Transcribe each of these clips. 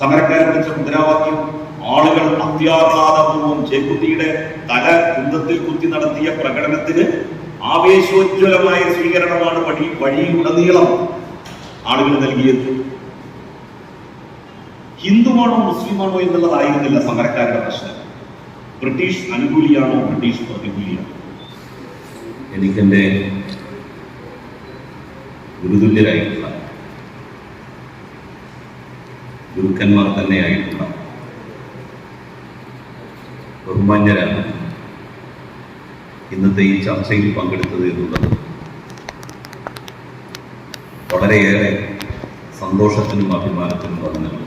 സമരക്കാരൻ വെച്ച മുദ്രാവാക്യം ആളുകൾ അത്യാഹ്ലാദപൂർവ്വം ചേക്കുട്ടിയുടെ തല കുന്തത്തിൽ കുത്തി നടത്തിയ പ്രകടനത്തിന് ആവേശോജ്വലമായ സ്വീകരണമാണ് വഴിയിലുടനീളം ആളുകൾ നൽകിയത്. ഹിന്ദുവാണോ മുസ്ലിമാണോ എന്നുള്ളതായിരുന്നില്ല സമരക്കാരുടെ പ്രശ്നം. ബ്രിട്ടീഷ് അനുകൂലിയാണോ ബ്രിട്ടീഷ് പ്രതികൂലിയാണോ? എനിക്കെന്റെ ഗുരുതുല്യരായിട്ടുള്ള ഗുരുക്കന്മാർ തന്നെയായിട്ടുള്ള ബഹുമാന്യരാണ് ഇന്നത്തെ ഈ ചർച്ചയിൽ പങ്കെടുത്തത് എന്നുള്ളത് വളരെയേറെ സന്തോഷത്തിനും അഭിമാനത്തിനും പറഞ്ഞുള്ളത്.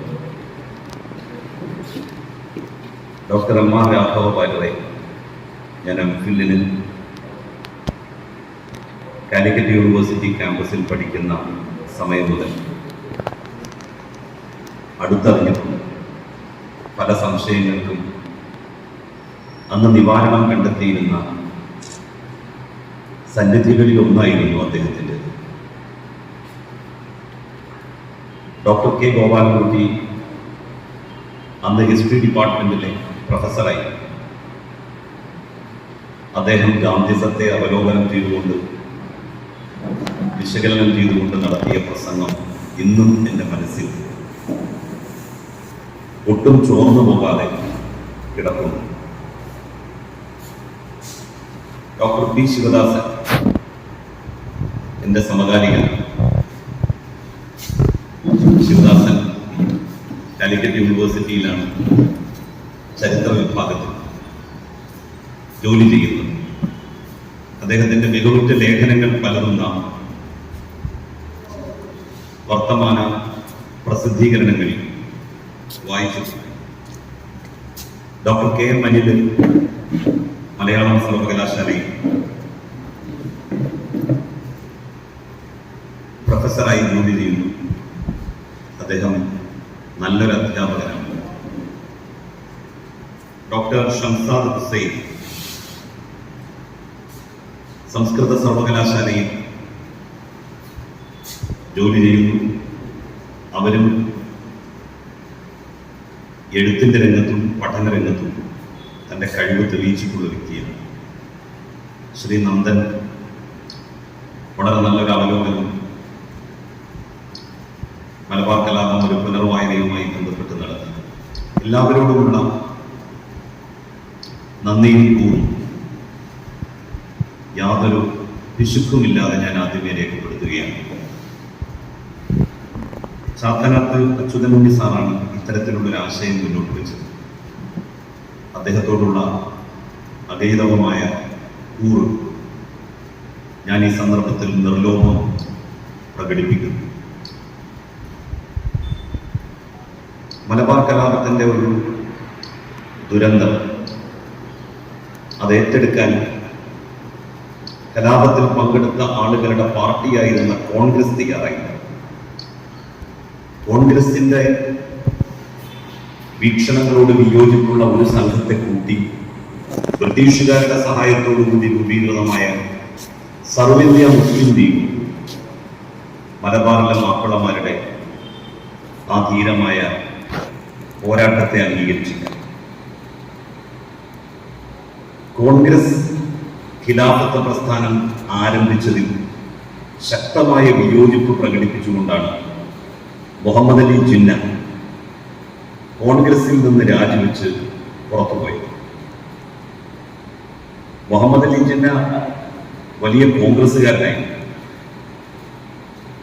ഡോക്ടർ എം.ആർ. രാഘവ പാലറെ ഞാൻ എംഫില്ലിന് കാലിക്കറ്റ് യൂണിവേഴ്സിറ്റി ക്യാമ്പസിൽ പഠിക്കുന്ന സമയം മുതൽ അടുത്തറിഞ്ഞിട്ടുണ്ട്. പല സംശയങ്ങൾക്കും അന്ന് നിവാരണം കണ്ടെത്തിയിരുന്ന സന്നിധികളിൽ ഒന്നായിരുന്നു അദ്ദേഹത്തിൻ്റെ. ഡോക്ടർ കെ ഗോപാലൻകുട്ടി അന്ന് ഹിസ്റ്ററി ഡിപ്പാർട്ട്മെന്റിലെ പ്രൊഫസറായി. അദ്ദേഹം ഗാന്ധിസത്തെ അവലോകനം ചെയ്തുകൊണ്ട് വിശകലനം ചെയ്തുകൊണ്ട് നടത്തിയ പ്രസംഗം ഇന്നും എൻ്റെ മനസ്സിൽ ഒട്ടും ചോർന്നു പോകാതെ കിടക്കുന്നു. ഡോക്ടർ പി ശിവദാസൻ എൻ്റെ സമകാലികൻ. ശിവദാസൻ കാലിക്കറ്റ് യൂണിവേഴ്സിറ്റിയിലാണ് ചരിത്ര വിഭാഗത്തിൽ ജോലി ചെയ്യുന്നത്. അദ്ദേഹത്തിൻ്റെ മികവുറ്റ ലേഖനങ്ങൾ പലതും നാം വർത്തമാന പ്രസിദ്ധീകരണങ്ങളിൽ വായിച്ചു. Doctor K M Anil Malayalam സർവകലാശാലയിൽ പ്രൊഫസറായി ജോലി ചെയ്യുന്നു. അദ്ദേഹം നല്ലൊരു അധ്യാപകനാണ്. ഡോക്ടർ ഷംസാദ് ഹുസൈൻ സംസ്കൃത സർവകലാശാലയിൽ ജോലി ചെയ്യുന്നു. അവരും എഴുത്തിൻ്റെ രംഗത്തും പഠന രംഗത്തും തൻ്റെ കഴിവ് തെളിയിച്ചിട്ടുള്ള വ്യക്തിയാണ്. ശ്രീ നന്ദൻ വളരെ നല്ലൊരു അവലോകനം മലബാർ കലാപം ഒരു പുനർവായനയുമായി ബന്ധപ്പെട്ട് നടത്തി. എല്ലാവരോടുമുള്ള നന്ദിയും കൂറും യാതൊരു പിശുക്കുമില്ലാതെ ഞാൻ ആദ്യമേ രേഖപ്പെടുത്തുകയാണ്. ചാത്തനാത്ത് അച്യുതനുണ്ണി സാറാണ് ഇത്തരത്തിലുള്ളൊരു ആശയം മുന്നോട്ട് വെച്ചത്. അദ്ദേഹത്തോടുള്ള അഗൈതവമായ കൂറ് ഞാൻ ഈ സന്ദർഭത്തിൽ നിർലോഭം പ്രകടിപ്പിക്കുന്നു. മലബാർ കലാപത്തിൻ്റെ ഒരു ദുരന്തം അത് ഏറ്റെടുക്കാൻ കലാപത്തിൽ പങ്കെടുത്ത ആളുകളുടെ പാർട്ടിയായിരുന്ന കോൺഗ്രസ് തയ്യാറായില്ല. കോൺഗ്രസിന്റെ വീക്ഷണങ്ങളോട് വിയോജിപ്പുള്ള ഒരു സംഘത്തെ കൂട്ടി ബ്രിട്ടീഷുകാരുടെ സഹായത്തോടുകൂടി രൂപീകൃതമായ സർവ്വ മുസ്ലിം ലീഗ് മലബാറിലെ മാപ്പിളമാരുടെ ആ ധീരമായ പോരാട്ടത്തെ അംഗീകരിച്ചില്ല. കോൺഗ്രസ് ഖിലാഫത്ത് പ്രസ്ഥാനം ആരംഭിച്ചതിൽ ശക്തമായ വിയോജിപ്പ് പ്രകടിപ്പിച്ചുകൊണ്ടാണ് മുഹമ്മദ് അലി ജിന്ന കോൺഗ്രസിൽ നിന്ന് രാജിവെച്ച് പുറത്തുപോയത്. മുഹമ്മദ് അലി ജിന്ന വലിയ കോൺഗ്രസ്സുകാരനായി.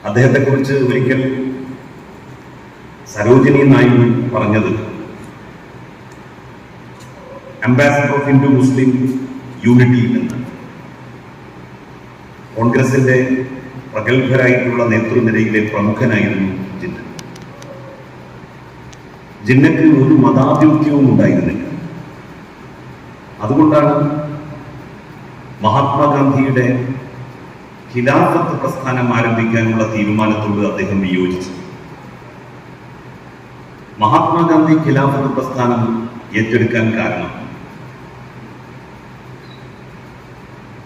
അദ്ദേഹത്തെക്കുറിച്ച് ഒരിക്കൽ സരോജിനി നായിഡു പറഞ്ഞത് ambassador of Hindu Muslim unity എന്ന്. കോൺഗ്രസിന്റെ പ്രഗത്ഭരായിട്ടുള്ള നേതൃനിരയിലെ പ്രമുഖനായിരുന്നു ജിന്ന. ജിന്നക്ക് ഒരു മതാധിപത്യവും ഉണ്ടായിരുന്നില്ല. അതുകൊണ്ടാണ് മഹാത്മാഗാന്ധിയുടെ ഖിലാഫത്ത് പ്രസ്ഥാനം ആരംഭിക്കാനുള്ള തീരുമാനത്തോട് അദ്ദേഹം വിയോജിച്ചത്. മഹാത്മാഗാന്ധി ഖിലാഫത്ത് പ്രസ്ഥാനം ഏറ്റെടുക്കാൻ കാരണം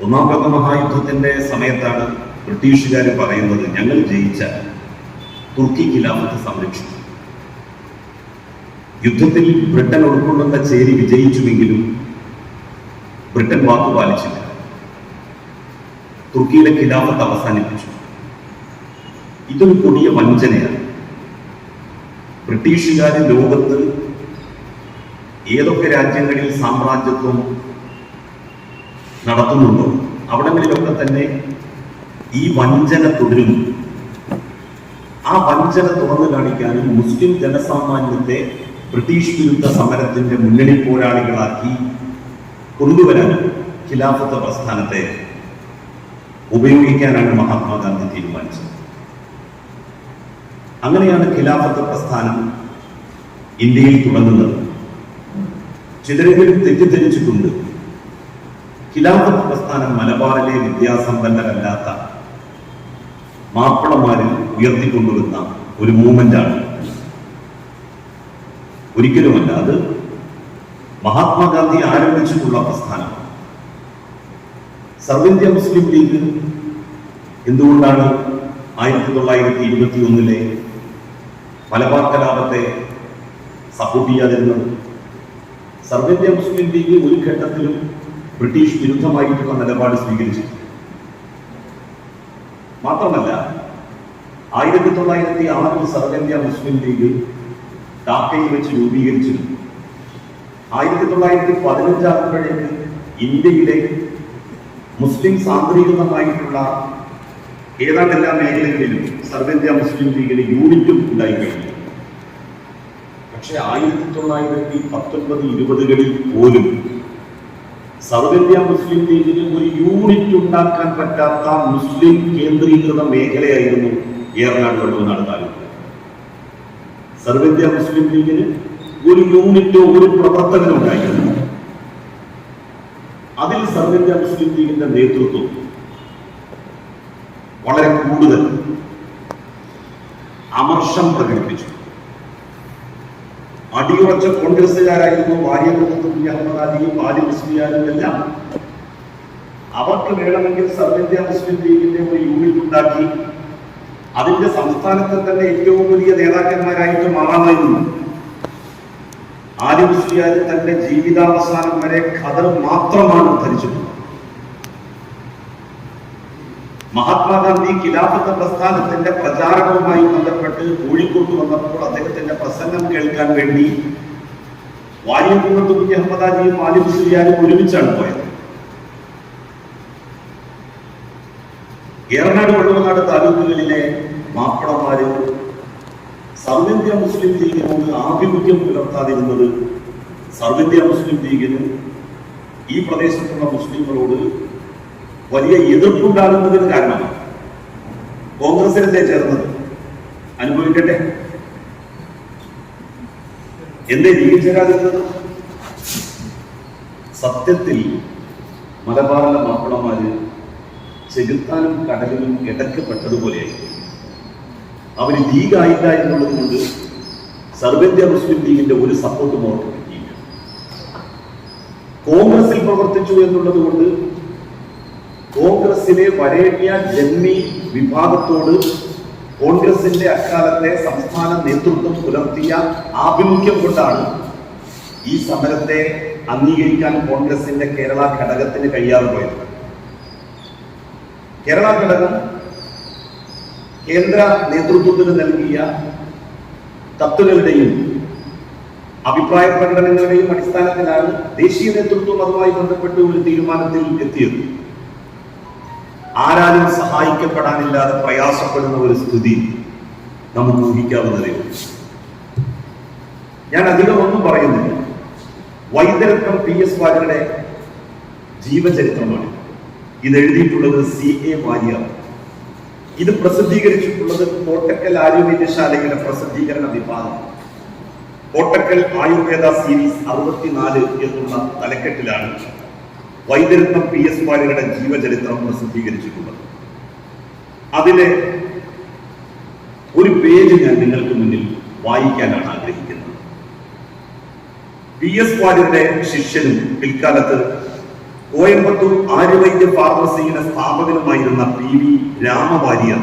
ഒന്നാം ലോക മഹായുദ്ധത്തിന്റെ സമയത്താണ് ബ്രിട്ടീഷുകാർ പറയുന്നത് ഞങ്ങൾ ജയിച്ച തുർക്കി ഖിലാഫത്ത് സംരക്ഷിക്കും. യുദ്ധത്തിൽ ബ്രിട്ടൻ ഉൾക്കൊള്ളുന്ന ചേരി വിജയിച്ചുവെങ്കിലും ബ്രിട്ടൻ വാക്കു പാലിച്ചില്ല. തുർക്കിയിലെ ഖിലാഫത്ത് അവസാനിപ്പിച്ചു. ഇതൊരു കൊടിയ വഞ്ചനയാണ്. ബ്രിട്ടീഷുകാര് ലോകത്ത് ഏതൊക്കെ രാജ്യങ്ങളിൽ സാമ്രാജ്യത്വം നടത്തുന്നുണ്ടോ അവിടങ്ങളിലൊക്കെ തന്നെ ഈ വഞ്ചന തുടരുന്നു. ആ വഞ്ചന തുറന്നു കാണിക്കാനും മുസ്ലിം ജനസാമാന്യത്തെ ബ്രിട്ടീഷ് വിരുദ്ധ സമരത്തിന്റെ മുന്നണി പോരാളികളാക്കി കൊണ്ടുവരാനും ഖിലാഫത്ത് പ്രസ്ഥാനത്തെ ഉപയോഗിക്കാനാണ് മഹാത്മാഗാന്ധി തീരുമാനിച്ചത്. അങ്ങനെയാണ് ഖിലാഫത്ത് പ്രസ്ഥാനം ഇന്ത്യയിൽ തുടങ്ങുന്നത്. ചിലരെങ്കിലും തെറ്റിദ്ധരിച്ചിട്ടുണ്ട്. ഖിലാഫത്ത് പ്രസ്ഥാനം മലബാറിലെ വിദ്യാസമ്പന്നരല്ലാത്ത മാപ്പിളമാരിൽ ഉയർത്തിക്കൊണ്ടുവരുന്ന ഒരു മൂവ്മെന്റാണ്. ഒരിക്കലുമല്ല. അത് മഹാത്മാഗാന്ധി ആരംഭിച്ചിട്ടുള്ള പ്രസ്ഥാനം. സർവ്വ മുസ്ലിം ലീഗ് എന്തുകൊണ്ടാണ് 1921 മലബാർ കലാപത്തെ സപ്പോർട്ട് ചെയ്യാതിരുന്നത്? സർവ്വ മുസ്ലിം ലീഗ് ഒരു ഘട്ടത്തിലും ബ്രിട്ടീഷ് വിരുദ്ധമായിട്ടുള്ള നിലപാട് സ്വീകരിച്ചു. മാത്രമല്ല 1906 സർവ്വ മുസ്ലിം ലീഗ് ധാക്കയിൽ വെച്ച് രൂപീകരിച്ചിരുന്നു. 1915 ആകുമ്പോഴേക്ക് ഇന്ത്യയിലെ മുസ്ലിം സാന്ദ്രീകൃതമായിട്ടുള്ള ഏതാണ്ട് എല്ലാ മേഖലകളിലും സർവ്വ മുസ്ലിം ലീഗിന് യൂണിറ്റും ഉണ്ടായിക്കഴിഞ്ഞു. പക്ഷെ 1919-20കളിൽ പോലും സർവ്വ മുസ്ലിം ലീഗിന് ഒരു യൂണിറ്റ് ഉണ്ടാക്കാൻ പറ്റാത്ത മുസ്ലിം കേന്ദ്രീകൃത മേഖലയായിരുന്നു ഏറനാട് വള്ളുവനാട് താലൂക്ക്. സർവ്വ മുസ്ലിം ലീഗിന് ഒരു യൂണിറ്റോ ഒരു പ്രവർത്തകനോ ഉണ്ടായിരുന്നു. അതിൽ സർവ്വ മുസ്ലിം ലീഗിന്റെ നേതൃത്വം വളരെ കൂടുതൽ അമർഷം പ്രകടിപ്പിച്ചു. അടിയുറച്ച കോൺഗ്രസുകാരായിരുന്നു വാര്യകുന്നത്തും അഹമ്മദാലിയും ആലി മുസ്ലിയാരും എല്ലാം. അവർക്ക് വേണമെങ്കിൽ സർവ്വ മുസ്ലിം ലീഗിന്റെ ഒരു യൂണിറ്റ് ഉണ്ടാക്കി അതിന്റെ സംസ്ഥാനത്തെ തന്നെ ഏറ്റവും വലിയ നേതാക്കന്മാരായിട്ട് മാറാമായിരുന്നു. ആലി മുസ്ലിയാർ തന്റെ ജീവിതാവസാനം വരെ ഖദർ മാത്രമാണ് ഉദ്ധരിച്ചിട്ടുള്ളത്. മഹാത്മാഗാന്ധി ഖിലാഫത്ത് പ്രസ്ഥാനത്തിന്റെ പ്രചാരണവുമായി ബന്ധപ്പെട്ട് കോഴിക്കോട്ട് വന്നപ്പോൾ അദ്ദേഹത്തിന്റെ പ്രസംഗം കേൾക്കാൻ വേണ്ടി വാര്യകുന്നത്തും അഹമ്മദാജിയും ആലി മുസ്ലിയാരും ഒരുമിച്ചാണ് പോയത്. ഏറനാട് വള്ളുവനാട് താലൂക്കുകളിലെ മാപ്പിളമാര് സർവ്വ മുസ്ലിം ലീഗിനോട് ആഭിമുഖ്യം പുലർത്താതിരുന്നത് സർവ്വ മുസ്ലിം ലീഗിന് ഈ പ്രദേശത്തുള്ള മുസ്ലിങ്ങളോട് വലിയ എതിർപ്പുണ്ടാകുന്നതിന് കാരണമാണ്. കോൺഗ്രസിലല്ലേ ചേർന്നത്, അനുഭവിക്കട്ടെ. എന്തേ ലീഗ് ചേരാതിരുന്നത്? സത്യത്തിൽ മലബാറിലെ മാപ്പിളമാര് ചെകുത്താനും കടലിനും ഇടയ്ക്കപ്പെട്ടതുപോലെയായി. അവര് ലീഗായില്ല എന്നുള്ളത് കൊണ്ട് സർവ്വ മുസ്ലിം ലീഗിന്റെ ഒരു സപ്പോർട്ടും അവർക്ക് കിട്ടിയില്ല. കോൺഗ്രസിൽ പ്രവർത്തിച്ചു എന്നുള്ളത് കൊണ്ട് കോൺഗ്രസിലെ വരേണ്യ ജന്മി വിഭാഗത്തോട് കോൺഗ്രസിന്റെ അക്കാലത്തെ സംസ്ഥാന നേതൃത്വം പുലർത്തിയ ആഭിമുഖ്യം കൊണ്ടാണ് ഈ സമരത്തെ അംഗീകരിക്കാൻ കോൺഗ്രസിന്റെ കേരള ഘടകത്തിന് കഴിയാതെ പോയത്. കേരള ഘടകം കേന്ദ്ര നേതൃത്വത്തിന് നൽകിയ തത്വങ്ങളുടെയും അഭിപ്രായ പ്രകടനങ്ങളുടെയും അടിസ്ഥാനത്തിലാണ് ദേശീയ നേതൃത്വം അതുമായി ബന്ധപ്പെട്ട് ഒരു തീരുമാനത്തിൽ എത്തിയത്. ആരാലും സഹായിക്കപ്പെടാനില്ലാതെ പ്രയാസപ്പെടുന്ന ഒരു സ്ഥിതി നമുക്ക് ഊഹിക്കാവുന്നതേ ഉള്ളൂ. ഞാൻ അധികം ഒന്നും പറയുന്നില്ല. വൈദ്യരത്നം PS വാര്യരുടെ ജീവചരിത്രമാണ് ഇത്. എഴുതിയിട്ടുള്ളത് CA വാര്യർ. ഇത് പ്രസിദ്ധീകരിച്ചിട്ടുള്ളത് കോട്ടക്കൽ ആയുർവേദശാലയുടെ പ്രസിദ്ധീകരണ വിഭാഗം. കോട്ടക്കൽ ആയുർവേദ സീരീസ് 64 എന്നുള്ള തലക്കെട്ടിലാണ് വൈദ്യരത്നം PS വാര്യരുടെ ജീവചരിത്രം പ്രസിദ്ധീകരിച്ചിട്ടുള്ളത്. അതിലെ ഒരു പേജ് ഞാൻ നിങ്ങൾക്ക് മുന്നിൽ വായിക്കാനാണ് ആഗ്രഹിക്കുന്നത്. PS വാര്യരുടെ ശിഷ്യനും പിൽക്കാലത്ത് കോയമ്പത്തൂർ ആര്യവൈദ്യ ഫാർമസിയുടെ സ്ഥാപകനുമായിരുന്ന PV രാമവാര്യർ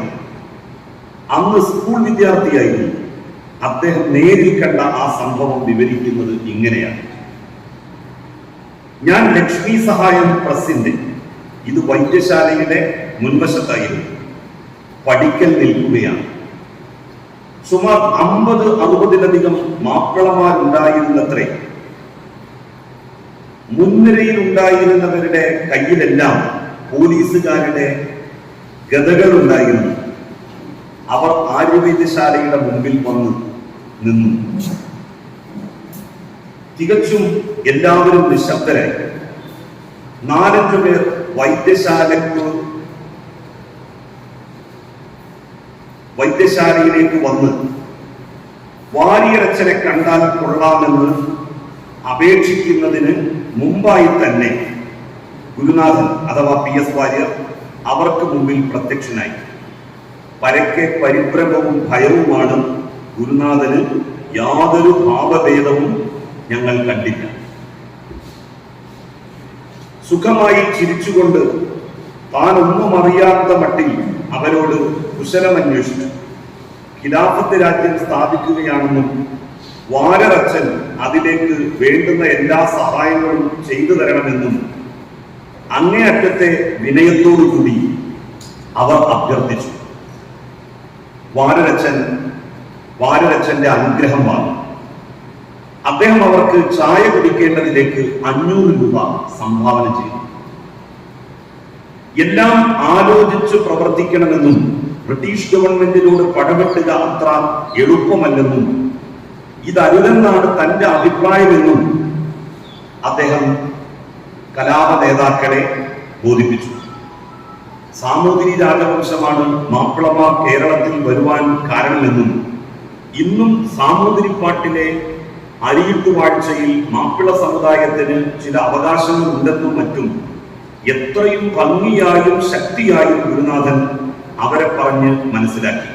അന്ന് സ്കൂൾ വിദ്യാർത്ഥിയായിരുന്നു. അദ്ദേഹം നേരിൽ കണ്ട ആ സംഭവം വിവരിക്കുന്നത് ഇങ്ങനെയാണ്. ഞാൻ ലക്ഷ്മി സഹായം പ്രസിന്റെ, ഇത് വൈദ്യശാലയുടെ മുൻവശത്തായിരുന്നു, പഠിക്കൽ നിൽക്കുകയാണ്. സുമാർ 50-60 മാപ്പിളമാരുണ്ടായിരുന്നത്രേ. മുൻനിരയിൽ ഉണ്ടായിരുന്നവരുടെ കയ്യിലെല്ലാം പോലീസുകാരുടെ ഗതകൾ ഉണ്ടായിരുന്നു. അവർ ആയുർവേദശാലയുടെ മുമ്പിൽ വന്ന് നിന്നു. തികച്ചും എല്ലാവരും നിശബ്ദരായി. 4-5 പേർ വൈദ്യശാലയിലേക്ക് വന്ന് വാരിയറച്ചനെ കണ്ടാൽ കൊള്ളാമെന്ന് അപേക്ഷിക്കുന്നതിന് മുമ്പായി തന്നെ ഗുരുനാഥൻ അഥവാ PS വാര്യർ അവർക്ക് മുമ്പിൽ പ്രത്യക്ഷനായി. പരക്കെ പരിഭ്രമവും ഭയവുമാണ്. ഗുരുനാഥന് യാതൊരു ഭാവഭേദവും ഞങ്ങൾ കണ്ടില്ല. സുഖമായി ചിരിച്ചുകൊണ്ട് താൻ ഒന്നും അറിയാത്ത മട്ടിൽ അവരോട് കുശലമന്വേഷിച്ചു. ഖിലാഫത്ത് രാജ്യം സ്ഥാപിക്കുകയാണെന്നും വാരറച്ചൻ അതിലേക്ക് വേണ്ടുന്ന എല്ലാ സഹായങ്ങളും ചെയ്തു തരണമെന്നും അങ്ങേയറ്റത്തെ വിനയത്തോടുകൂടി അവർ അഭ്യർത്ഥിച്ചു. വാരരച്ചന്റെ അനുഗ്രഹം വാങ്ങി. അദ്ദേഹം അവർക്ക് ചായ കുടിക്കേണ്ടതിലേക്ക് 500 രൂപ സംഭാവന ചെയ്തു. എല്ലാം ആലോചിച്ച് പ്രവർത്തിക്കണമെന്നും ബ്രിട്ടീഷ് ഗവൺമെന്റിനോട് പടവെട്ടുക അത്ര എളുപ്പമല്ലെന്നും ഇതരുതെന്നാണ് തന്റെ അഭിപ്രായമെന്നും അദ്ദേഹം കലാപ നേതാക്കളെ ബോധിപ്പിച്ചു. സാമൂതിരി രാജവംശമാണ് മാപ്പിളമാർ കേരളത്തിൽ വരുവാൻ കാരണമെന്നും ഇന്നും സാമൂതിരിപ്പാട്ടിലെ അരിയിട്ടുവാഴ്ചയിൽ മാപ്പിള സമുദായത്തിന് ചില അവകാശങ്ങൾ ഉണ്ടെന്നും മറ്റും എത്രയും ഭംഗിയായും ശക്തിയായും ഗുരുനാഥൻ അവരെ പറഞ്ഞ് മനസ്സിലാക്കി.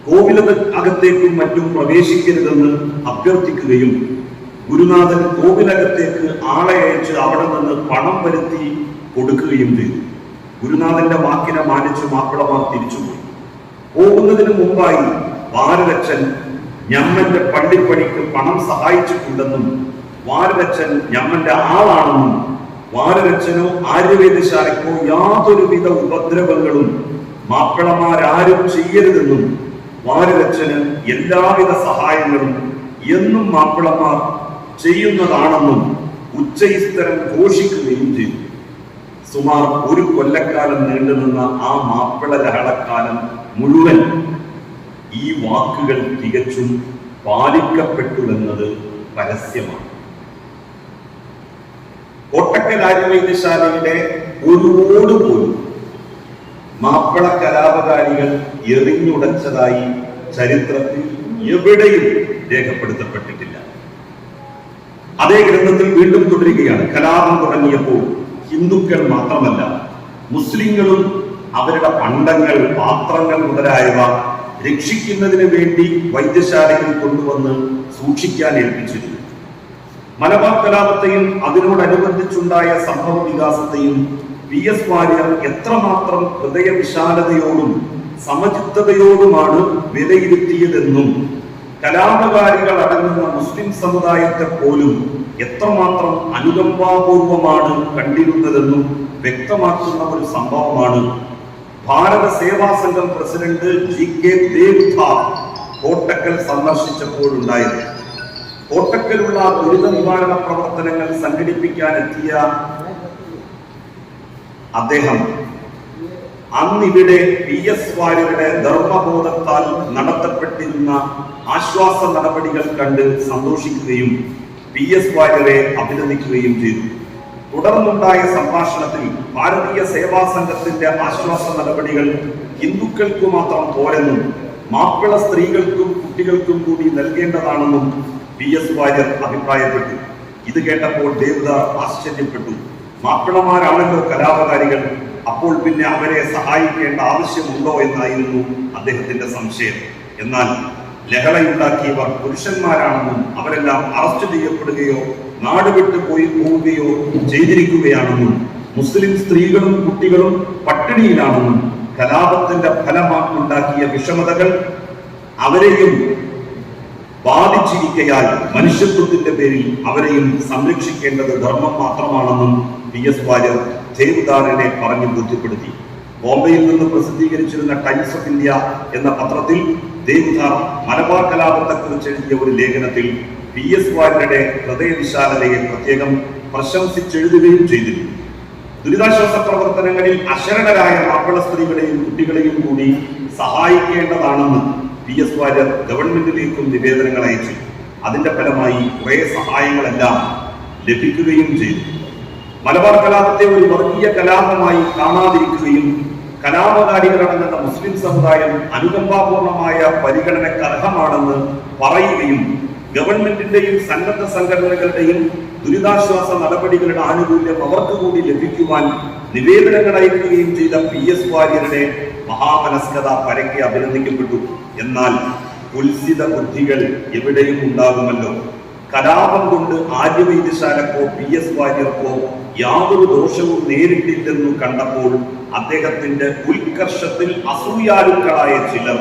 കോവിലകത്തേക്കും മറ്റും പ്രവേശിക്കരുതെന്ന് അഭ്യർത്ഥിക്കുകയും ഗുരുനാഥൻ കോവിലകത്തേക്ക് ആളെ അയച്ച് അവിടെ നിന്ന് പണം വരുത്തി കൊടുക്കുകയും ചെയ്തു. ഗുരുനാഥന്റെ വാക്കിനെ മാനിച്ച് മാപ്പിളമാർ തിരിച്ചുപോയി. പോകുന്നതിന് മുമ്പായി വാരരച്ചൻ ഞമ്മന്റെ പള്ളിപ്പണിക്ക് പണം സഹായിച്ചിട്ടുണ്ടെന്നും വാരരച്ചൻ ഞമ്മന്റെ ആളാണെന്നും വാരരച്ചനോ ആയുർവേദശാലയ്ക്കോ യാതൊരുവിധ ഉപദ്രവങ്ങളും മാപ്പിളമാരാരും ചെയ്യരുതെന്നും വാരരച്ചന് എല്ലാവിധ സഹായങ്ങളും എന്നും മാപ്പിളമാർ ചെയ്യുന്നതാണെന്നും ഉച്ചയിസ്തരം ഘോഷിക്കുകയും ചെയ്തു. സുമാർ 1 കൊല്ലക്കാലം നീണ്ടുനിന്ന ആ മാപ്പിള ലഹളക്കാലം മുഴുവൻ ഈ വാക്കുകൾ തികച്ചും പാലിക്കപ്പെട്ടുവെന്നത് പരസ്യമാണ്. കോട്ടക്കൽ ആയുർവേദശാലയുടെ ഒരു ഓട് പോലും മാപ്പിള കലാപകാരികൾ എറിഞ്ഞുടച്ചതായി ചരിത്രത്തിൽ എവിടെയും രേഖപ്പെടുത്തപ്പെട്ടിട്ടില്ല. അതേ ഗ്രന്ഥത്തിൽ വീണ്ടും തുടരുകയാണ്. കലാപം തുടങ്ങിയപ്പോൾ ഹിന്ദുക്കൾ മാത്രമല്ല മുസ്ലിങ്ങളും അവരുടെ പണ്ടങ്ങൾ, പാത്രങ്ങൾ മുതലായവ രക്ഷിക്കുന്നതിന് വേണ്ടി വൈദ്യശാലയിൽ കൊണ്ടുവന്ന് സൂക്ഷിക്കാൻ ഏൽപ്പിച്ചിരുന്നു. മലബാർ കലാപത്തെയും അതിനോടനുബന്ധിച്ചുണ്ടായ സംഭവ വികാസത്തെയും PS വാര്യർ എത്രമാത്രം ഹൃദയവിശാലതയോടും സമചിത്തതയോടുമാണ് വിലയിരുത്തിയതെന്നും കലാപകാരികൾ അടങ്ങുന്ന മുസ്ലിം സമുദായത്തെ പോലും എത്രമാത്രം അനുകമ്പാപൂർവമാണ് കണ്ടിരുന്നതെന്നും വ്യക്തമാക്കുന്ന ഒരു സംഭവമാണ് ഭാരത സേവാ സംഘം പ്രസിഡന്റ് GK ദേവ്ധാർ കോട്ടക്കൽ സന്ദർശിച്ചപ്പോഴുണ്ടായത്. കോട്ടക്കലുള്ള ദുരിത നിവാരണ പ്രവർത്തനങ്ങൾ സംഘടിപ്പിക്കാനെത്തിയ അദ്ദേഹം അന്നിവിടെ PS വാര്യരുടെ ധർമ്മബോധത്താൽ നടത്തപ്പെട്ടിരുന്ന ആശ്വാസ നടപടികൾ കണ്ട് സന്തോഷിക്കുകയും PS വാര്യരെ അഭിനന്ദിക്കുകയും ചെയ്തു. തുടർന്നുണ്ടായ സംഭാഷണത്തിൽ ഭാരതീയ സേവാ സംഘത്തിന്റെ ആശ്വാസ നടപടികൾ ഹിന്ദുക്കൾക്ക് മാത്രം പോരെന്നും മാപ്പിള സ്ത്രീകൾക്കും കുട്ടികൾക്കും കൂടി നൽകേണ്ടതാണെന്നും PS വാര്യർ അഭിപ്രായപ്പെട്ടു. ഇത് കേട്ടപ്പോൾ ദേവദാർ ആശ്ചര്യപ്പെട്ടു. മാപ്പിളമാരാണല്ലോ കലാപകാരികൾ, അപ്പോൾ പിന്നെ അവരെ സഹായിക്കേണ്ട ആവശ്യമുണ്ടോ എന്നായിരുന്നു അദ്ദേഹത്തിന്റെ സംശയം. എന്നാൽ ലഹളയുണ്ടാക്കിയവർ പുരുഷന്മാരാണെന്നും അവരെല്ലാം അറസ്റ്റ് ചെയ്യപ്പെടുകയോ നാട് വിട്ടു പോവുകയോ ചെയ്തിരിക്കുകയാണെന്നും മുസ്ലിം സ്ത്രീകളും കുട്ടികളും പട്ടിണിയിലാണെന്നും കലാപത്തിന്റെ ഫലമാക്കുണ്ടാക്കിയ വിഷമതകൾ അവരെയും ബാധിച്ചിരിക്കയാൽ മനുഷ്യത്വത്തിന്റെ പേരിൽ അവരെയും സംരക്ഷിക്കേണ്ടത് ധർമ്മം മാത്രമാണെന്നും PS വാര്യർ ദേവ്ദാറിനെ പറഞ്ഞു ബോധ്യപ്പെടുത്തി. ബോംബെയിൽ നിന്ന് പ്രസിദ്ധീകരിച്ചിരുന്ന ടൈംസ് ഓഫ് ഇന്ത്യ എന്ന പത്രത്തിൽ ദേവ്ദാർ മലബാർ കലാപത്തെക്കുറിച്ച് എഴുതിയ ഒരു ലേഖനത്തിൽ PS വാര്യരുടെ ഹൃദയവിശാലതയെ പ്രത്യേകം പ്രശംസിച്ചെഴുതുകയും ചെയ്തിരുന്നു. ദുരിതാശ്വാസ പ്രവർത്തനങ്ങളിൽ അശരണരായ മാപ്പിള സ്ത്രീകളെയും കുട്ടികളെയും കൂടി സഹായിക്കേണ്ടതാണെന്ന് PS വാര്യർ ഗവൺമെന്റിലേക്കും നിവേദനങ്ങൾ അയച്ചു. അതിന്റെ ഫലമായി കുറെ സഹായങ്ങളെല്ലാം ലഭിക്കുകയും ചെയ്തു. മലബാർ കലാപത്തെ ഒരു വർഗീയ കലാപമായി കാണാതിരിക്കുകയും കലാപകാരികളാണെന്ന മുസ്ലിം സമുദായം അനുകമ്പാപൂർണമായ പരിഗണനയ്ക്ക് അർഹമാണെന്ന് പറയുകയും ഗവൺമെന്റിന്റെയും സന്നദ്ധ സംഘടനകളുടെയും ദുരിതാശ്വാസ നടപടികളുടെ ആനുകൂല്യം അവർക്ക് കൂടി ലഭിക്കുവാൻ നിവേദനങ്ങൾ അയക്കുകയും ചെയ്ത PS വാര്യരുടെ മഹാമനസ്കത പരക്കെ അഭിനന്ദിക്കപ്പെട്ടു. എന്നാൽ ഉത്സിത ബുദ്ധികൾ എവിടെയും ഉണ്ടാകുമല്ലോ. കലാപം കൊണ്ട് ആര്യവൈദ്യശാലക്കോ PS വാര്യർക്കോ യാതൊരു ദോഷവും നേരിട്ടില്ലെന്നു കണ്ടപ്പോൾ അദ്ദേഹത്തിന്റെ ഉത്കർഷത്തിൽ അസൂയാലുക്കളായ ചിലർ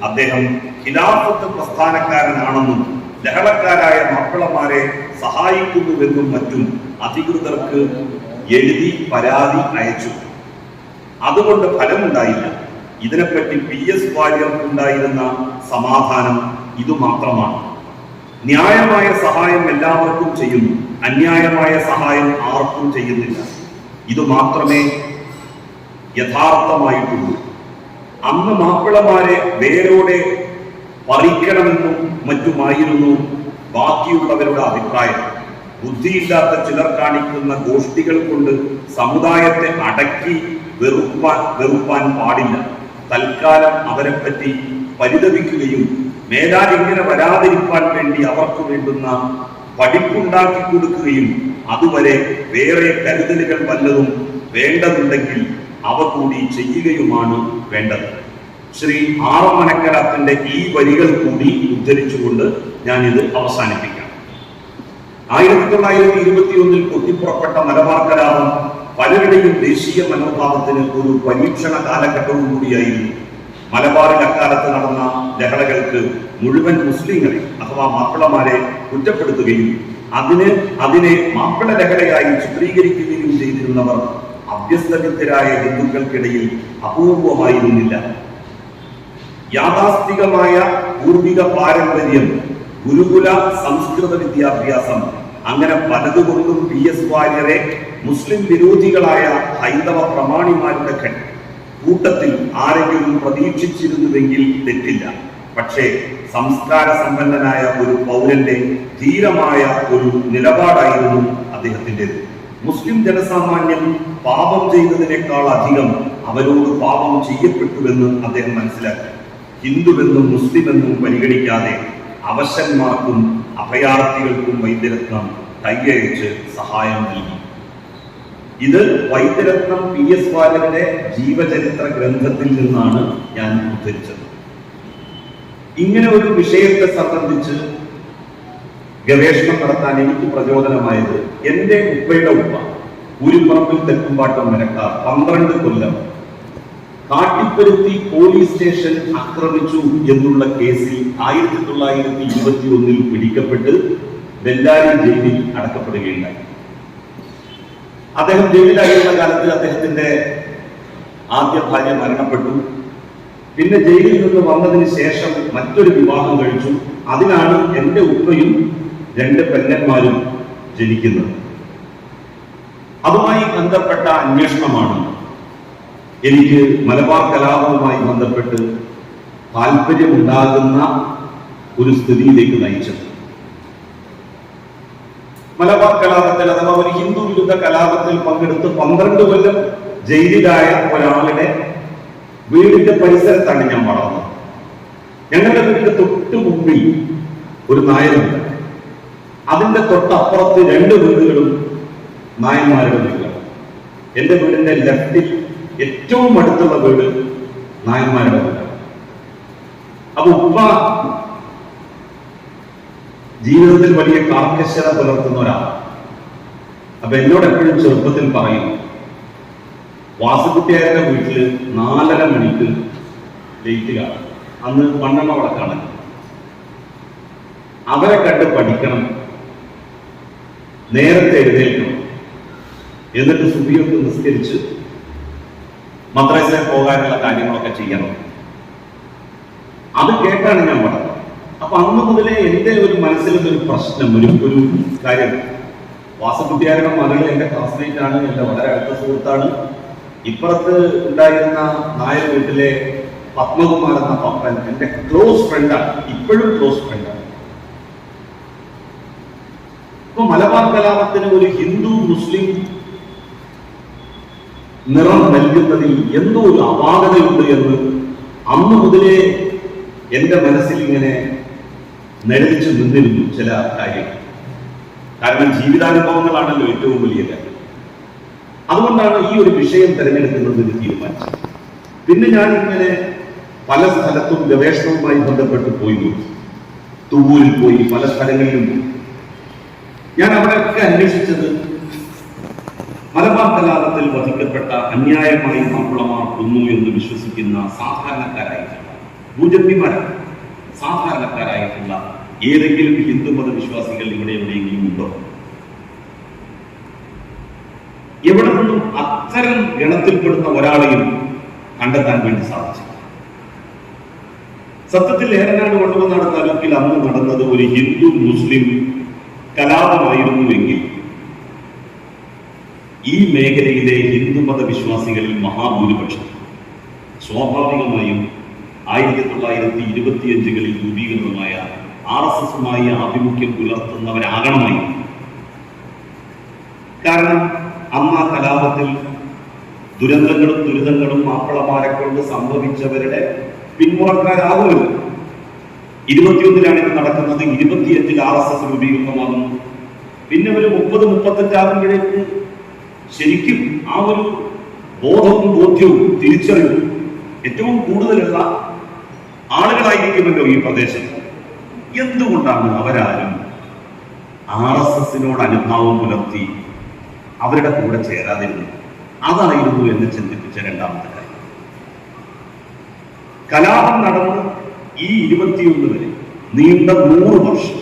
അദ്ദേഹം ഖിലാഫത്ത് പ്രസ്ഥാനക്കാരനാണെന്നും ലഹളക്കാരായ മാപ്പിളമാരെ സഹായിക്കുന്നുവെന്നും മറ്റും അധികൃതർക്ക് എഴുതി പരാതി അയച്ചു. അതുകൊണ്ട് ഫലമുണ്ടായില്ല. ഇതിനെപ്പറ്റി PS വാര്യർക്കുണ്ടായിരുന്ന സമാധാനം ഇതുമാത്രമാണ്: ന്യായമായ സഹായം എല്ലാവർക്കും ചെയ്യുന്നു, അന്യായമായ സഹായം ആർക്കും ചെയ്യുന്നില്ല. ഇത് മാത്രമേ യഥാർത്ഥമായിട്ടുള്ളൂ. അന്ന് മാപ്പിളമാരെ വേരോടെ പറിക്കണമെന്നും മറ്റുമായിരുന്നു ബാക്കിയുള്ളവരുടെ അഭിപ്രായം. ബുദ്ധിയില്ലാത്ത ചിലർ കാണിക്കുന്ന ഗോഷ്ഠികൾ കൊണ്ട് സമുദായത്തെ അടക്കി വെറുപ്പാൻ പാടില്ല. തൽക്കാലം അവരെപ്പറ്റി പരിതപിക്കുകയും മേലാൽ ഇങ്ങനെ വരാതിരിക്കാൻ വേണ്ടി അവർക്ക് വേണ്ടുന്ന പഠിപ്പുണ്ടാക്കി കൊടുക്കുകയും അതുവരെ വേറെ കരുതലുകൾ വല്ലതും വേണ്ടതുണ്ടെങ്കിൽ അവ കൂടി ചെയ്യുകയുമാണ് വേണ്ടത്. ശ്രീ R. മനക്കലാത്തിന്റെ ഈ വരികൾ കൂടി ഉദ്ധരിച്ചുകൊണ്ട് ഞാൻ ഇത് അവസാനിപ്പിക്കാം. 1921 പൊട്ടിപ്പുറപ്പെട്ട മലബാർ കലാപം പലരുടെയും ദേശീയ മനോഭാവത്തിന് ഒരു പരീക്ഷണ കാലഘട്ടവും കൂടിയായിരുന്നു. മലബാറിൽ അക്കാലത്ത് നടന്ന ലഹളകൾക്ക് മുഴുവൻ മുസ്ലിങ്ങളെ അഥവാ മാപ്പിളമാരെ കുറ്റപ്പെടുത്തുകയും അതിനെ മാപ്പിള ലഹളയായി ചിത്രീകരിക്കുകയും ചെയ്തിരുന്നവർ അഭ്യസ്തവിദ്യരായ ഹിന്ദുക്കൾക്കിടയിൽ അപൂർവമായിരുന്നില്ല. യാഥാസ്ഥികമായ പൂർവിക പാരമ്പര്യം, ഗുരുകുല സംസ്കൃത വിദ്യാഭ്യാസം, അങ്ങനെ പലതുകൊണ്ടും PS വാര്യരെ മുസ്ലിം വിരോധികളായ ഹൈന്ദവ പ്രമാണിമാരുടെ കൂട്ടത്തിൽ ആരെങ്കിലും പ്രതീക്ഷിച്ചിരുന്നുവെങ്കിൽ തെറ്റില്ല. പക്ഷേ സംസ്കാര സമ്പന്നനായ ഒരു പൗരന്റെ ധീരമായ ഒരു നിലപാടായിരുന്നു അദ്ദേഹത്തിൻ്റെത്. മുസ്ലിം ജനസാമാന്യം പാപം ചെയ്തതിനേക്കാൾ അധികം അവരോട് പാപം ചെയ്യപ്പെട്ടുവെന്ന് അദ്ദേഹം മനസ്സിലാക്കി. ഹിന്ദുവെന്നും മുസ്ലിമെന്നും പരിഗണിക്കാതെ അവശന്മാർക്കും അഭയാർത്ഥികൾക്കും വൈദ്യരത്നം കൈയഴിച്ച് സഹായം നൽകി. ഇത് വൈദ്യരത്നം PS വാര്യരുടെ ജീവചരിത്ര ഗ്രന്ഥത്തിൽ നിന്നാണ് ഞാൻ ഉദ്ധരിച്ചത്. ഇങ്ങനെ ഒരു വിഷയത്തെ സംബന്ധിച്ച് ഗവേഷണം നടത്താൻ എനിക്ക് പ്രചോദനമായത് എന്റെ ഉപ്പയുടെ ഉപ്പ ഊരിപ്പറമ്പിൽ തെക്കുംപാട്ടം മരക്കാർ 12 കൊല്ലം കാട്ടിപ്പരുത്തി പോലീസ് സ്റ്റേഷൻ ആക്രമിച്ചു എന്നുള്ള കേസിൽ 1921 പിടിക്കപ്പെട്ട് ബെല്ലാരി ജയിലിൽ അടക്കപ്പെടുകയുണ്ടായി. അദ്ദേഹം ജയിലിലായിരുന്ന കാലത്ത് അദ്ദേഹത്തിന്റെ ആദ്യ ഭാര്യ മരണപ്പെട്ടു. പിന്നെ ജയിലിൽ നിന്ന് വന്നതിന് ശേഷം മറ്റൊരു വിവാഹം കഴിച്ചു. അതിനാണ് എന്റെ ഉപ്പയും 2 പെങ്ങന്മാരും ജനിക്കുന്നത്. അതുമായി ബന്ധപ്പെട്ട അന്വേഷണമാണ് എനിക്ക് മലബാർ കലാപവുമായി ബന്ധപ്പെട്ട് താല്പര്യമുണ്ടാകുന്ന ഒരു സ്ഥിതിയിലേക്ക് നയിച്ചത്. മലബാർ കലാപത്തിൽ അഥവാ ഒരു ഹിന്ദു വിരുദ്ധ കലാപത്തിൽ പങ്കെടുത്ത് 12 കൊല്ലം ജയിലിലായ ഒരാളുടെ വീടിന്റെ പരിസരത്താണ് ഞാൻ വളർന്നത്. ഞങ്ങളുടെ വീടിന്റെ തൊട്ട് മുമ്പിൽ ഒരു നായരുണ്ട്. അതിന്റെ തൊട്ടപ്പുറത്ത് 2 വീടുകളും നായന്മാരുടെ വീടുകളാണ്. എന്റെ വീടിന്റെ ലെഫ്റ്റിൽ ഏറ്റവും അടുത്തുള്ള വീട് നായന്മാരുടെ വീടാണ്. അപ്പൊ ഉപ്പ ജീവിതത്തിൽ വലിയ കാർക്കശ്യത പുലർത്തുന്ന ഒരാളാണ്. അപ്പൊ എന്നോട് എപ്പോഴും ചെറുപ്പത്തിൽ പറയും, വാസുകുട്ടിയാരുടെ വീട്ടില് 4:30 മണിക്ക് ലേറ്റ് കാണും. അന്ന് മണ്ണെണ്ണ വിളക്കാണ്. അവരെ കണ്ട് പഠിക്കണം, നേരത്തെ എഴുന്നേൽക്കണം, എന്നിട്ട് സുബിയൊക്കെ നിസ്കരിച്ച് മദ്രസയിൽ പോകാനുള്ള കാര്യങ്ങളൊക്കെ ചെയ്യണം. അത് കേട്ടാണ് ഞാൻ പറഞ്ഞത്. അപ്പൊ അന്ന് മുതലേ എന്റെ ഒരു മനസ്സിലൊരു പ്രശ്നം, ഒരു കാര്യം, വാസകുട്ടിയാരുടെ മകള് എന്റെ ക്ലാസ്മേറ്റ് ആണ്, എന്റെ വളരെ അടുത്ത സുഹൃത്താണ്. ഇപ്പുറത്ത് ഉണ്ടായിരുന്ന നായർ വീട്ടിലെ പത്മകുമാർ എന്ന പപ്പൻ എന്റെ ക്ലോസ് ഫ്രണ്ടാണ്, ഇപ്പോഴും ക്ലോസ് ഫ്രണ്ടാണ്. ഇപ്പൊ മലബാർ കലാപത്തിന് ഒരു ഹിന്ദു മുസ്ലിം നിറം നൽകുന്നതിൽ എന്തോ ഒരു അപാകതയുണ്ട് എന്ന് അന്ന് മുതലേ എന്റെ മനസ്സിൽ ഇങ്ങനെ നിഴലിച്ചു നിന്നിരുന്നു ചില കാര്യങ്ങൾ. കാരണം ജീവിതാനുഭവങ്ങളാണല്ലോ ഏറ്റവും വലിയ കാര്യം. അതുകൊണ്ടാണ് ഈ ഒരു വിഷയം തിരഞ്ഞെടുക്കുന്നതിന് തീരുമാനിച്ചത്. പിന്നെ ഞാൻ ഇങ്ങനെ പല സ്ഥലത്തും ഗവേഷണവുമായി ബന്ധപ്പെട്ട് പോയി നോക്കി. തുവൂരിൽ പോയി, പല സ്ഥലങ്ങളിലും പോയി. ഞാൻ അവിടെയൊക്കെ അന്വേഷിച്ചത് മലബാർ കലാപത്തിൽ വധിക്കപ്പെട്ട അന്യായമായി മാപ്പിളമാർ കൊന്നു എന്ന് വിശ്വസിക്കുന്ന സാധാരണക്കാരായിട്ടുള്ള ഭൂജന്മിമാരാണ്, സാധാരണക്കാരായിട്ടുള്ള ഏതെങ്കിലും ഹിന്ദുമത വിശ്വാസികൾ ഇവിടെ എവിടെയെങ്കിലും ഉണ്ടോ? എവിടെ നിന്നും അത്തരം ഗണത്തിൽപ്പെടുന്ന ഒരാളെയും കണ്ടെത്താൻ വേണ്ടി സാധിച്ചു. സത്യത്തിൽ ഏറനാട് വള്ളുവനാട് താലൂക്കിൽ അന്ന് നടന്നത് ഒരു ഹിന്ദു മുസ്ലിം കലാപമായിരുന്നുവെങ്കിൽ ഈ മേഖലയിലെ ഹിന്ദുമത വിശ്വാസികളിൽ മഹാഭൂരിപക്ഷം സ്വാഭാവികമായും 1925കളിൽ രൂപീകൃതമായ RSSുമായി ആഭിമുഖ്യം പുലർത്തുന്നവരാകണമായി. കാരണം അന്ന് ആ കലാപത്തിൽ ദുരന്തങ്ങളും ദുരിതങ്ങളും മാപ്പിളമാരെ കൊണ്ട് സംഭവിച്ചവരുടെ പിന്മുറക്കാരാകുമല്ലോ. 21-ലാണ് ഇത് നടക്കുന്നത്, 25-ൽ RSS രൂപീകൃതമാകുന്നു. പിന്നെ ഒരു 30-35 ആകുമ്പോഴേക്ക് ശരിക്കും ആ ഒരു ബോധവും ബോധ്യവും തിരിച്ചറിവും ഏറ്റവും കൂടുതലുള്ള ആളുകളായിരിക്കുമല്ലോ ഈ പ്രദേശം. എന്തുകൊണ്ടാണ് അവരാരും RSSനോട് അനുഭാവം പുലർത്തി അവരുടെ കൂടെ ചേരാതിരുന്നത്? അതായിരുന്നു എന്നെ ചിന്തിപ്പിച്ച രണ്ടാമത്തെ കാര്യം. കലാപം നടന്ന് ഈ 21 വരെ നീണ്ട 100 വർഷം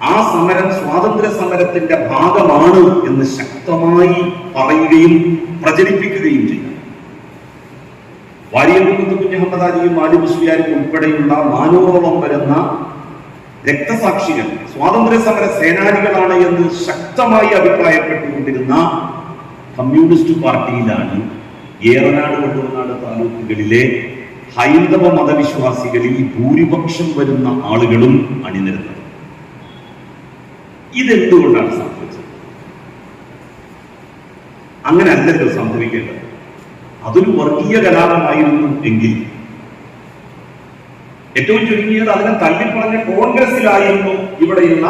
ആ സമരം സ്വാതന്ത്ര്യ സമരത്തിന്റെ ഭാഗമാണ് എന്ന് ശക്തമായി പറയുകയും പ്രചരിപ്പിക്കുകയും ചെയ്തു. വാരിയംകുന്നത്ത് കുഞ്ഞഹമ്മദാജിയും ആലി മുസ്ലിയാരും ഉൾപ്പെടെയുള്ള 400ഓളം വരുന്ന രക്തസാക്ഷികൾ സ്വാതന്ത്ര്യ സമര സേനാനികളാണ് എന്ന് ശക്തമായി അഭിപ്രായപ്പെട്ടുകൊണ്ടിരുന്ന കമ്മ്യൂണിസ്റ്റ് പാർട്ടിയിലാണ് ഏറനാട് വള്ളുവനാട് താലൂക്കുകളിലെ ഹൈന്ദവ മതവിശ്വാസികളിൽ ഭൂരിപക്ഷം വരുന്ന ആളുകളും അണിനിരുന്നത്. ഇതെന്തുകൊണ്ടാണ് സംഭവിച്ചത്? അങ്ങനെ അല്ലല്ലോ സംഭവിക്കേണ്ടത്. അതൊരു വർഗീയ കലാപമായിരുന്നു എങ്കിൽ ഏറ്റവും ചുരുങ്ങിയത് അതിനെ തള്ളിപ്പറഞ്ഞ കോൺഗ്രസിലായിരുന്നു ഇവിടെയുള്ള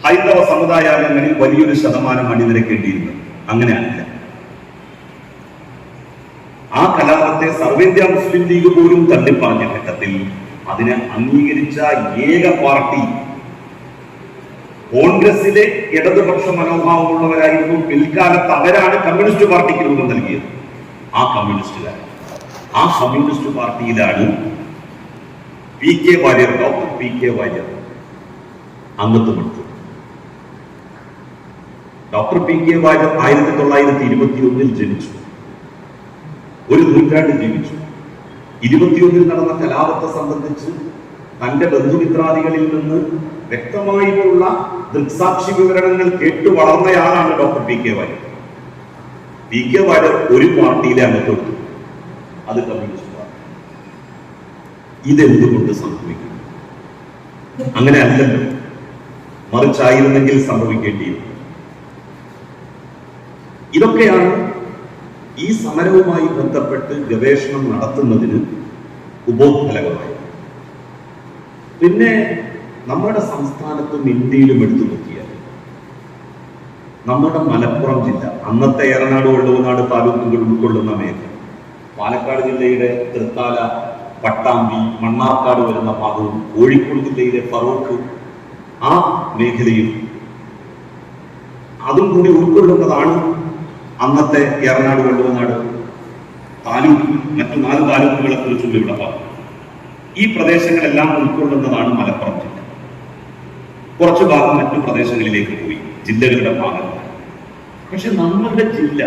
ഹൈന്ദവ സമുദായാംഗങ്ങളിൽ വലിയൊരു ശതമാനം അണിനിരക്കേണ്ടിയിരുന്നത്. അങ്ങനെ അല്ല. ആ കലാപത്തെ സർവേന്ത്യ മുസ്ലിം ലീഗ് പോലും തള്ളിപ്പറഞ്ഞ ഘട്ടത്തിൽ അതിനെ അംഗീകരിച്ച ഏക പാർട്ടി കോൺഗ്രസിലെ ഇടതുപക്ഷ മനോഭാവമുള്ളവരായിരുന്നു. പിൽക്കാലത്ത് അവരാണ് കമ്മ്യൂണിസ്റ്റ് പാർട്ടിക്ക് രൂപം നൽകിയത്. ആ കമ്മ്യൂണിസ്റ്റ് പാർട്ടിയിലാണ് PK Warrier, doctor PK Warrier അംഗത്വമെടുത്തത്. ഡോക്ടർ PK വാര്യർ 1921 ജനിച്ചു, ഒരു നൂറ്റാണ്ട് ജീവിച്ചു. 21 നടന്ന കലാപത്തെ സംബന്ധിച്ച് തന്റെ ബന്ധുമിത്രാദികളിൽ നിന്ന് വ്യക്തമായിട്ടുള്ള ദൃക്സാക്ഷി വിവരണങ്ങൾ കേട്ടു വളർന്നയാളാണ് doctor PK Warrier. PK Warrier ഒരു പാർട്ടിയിലെ അംഗത്വം, അത് കമ്മ്യൂണിസ്റ്റ് പാർട്ടി. ഇതെന്തുകൊണ്ട് സംഭവിക്കും? അങ്ങനെ അല്ലല്ലോ, മറിച്ചായിരുന്നെങ്കിൽ സംഭവിക്കേണ്ടിയിരുന്നു. ഇതൊക്കെയാണ് ഈ സമരവുമായി ബന്ധപ്പെട്ട് ഗവേഷണം നടത്തുന്നതിന് ഉപോത്ഫലകമായി. പിന്നെ നമ്മുടെ സംസ്ഥാനത്തും ഇന്ത്യയിലും എടുത്തു നോക്കിയാൽ നമ്മുടെ മലപ്പുറം ജില്ല, അന്നത്തെ ഏറനാട് വള്ളുവനാട് താലൂക്കുകൾ ഉൾക്കൊള്ളുന്ന മേഖല, പാലക്കാട് ജില്ലയുടെ തൃത്താല, പട്ടാമ്പി, മണ്ണാർക്കാട് വരുന്ന ഭാഗവും, കോഴിക്കോട് ജില്ലയിലെ ഫറോക്ക് ആ മേഖലയും അതും കൂടി ഉൾക്കൊള്ളുന്നതാണ് അന്നത്തെ ഏറനാട് വള്ളുവനാട് താലൂക്ക്. മറ്റു 4 താലൂക്കുകളെ കുറിച്ചുള്ള ഇവിടെ പറഞ്ഞു. ഈ പ്രദേശങ്ങളെല്ലാം ഉൾക്കൊള്ളുന്നതാണ് മലപ്പുറം ജില്ല. കുറച്ചു ഭാഗം മറ്റു പ്രദേശങ്ങളിലേക്ക് പോയി, ജില്ലകളുടെ ഭാഗങ്ങൾ. പക്ഷെ നമ്മളുടെ ജില്ല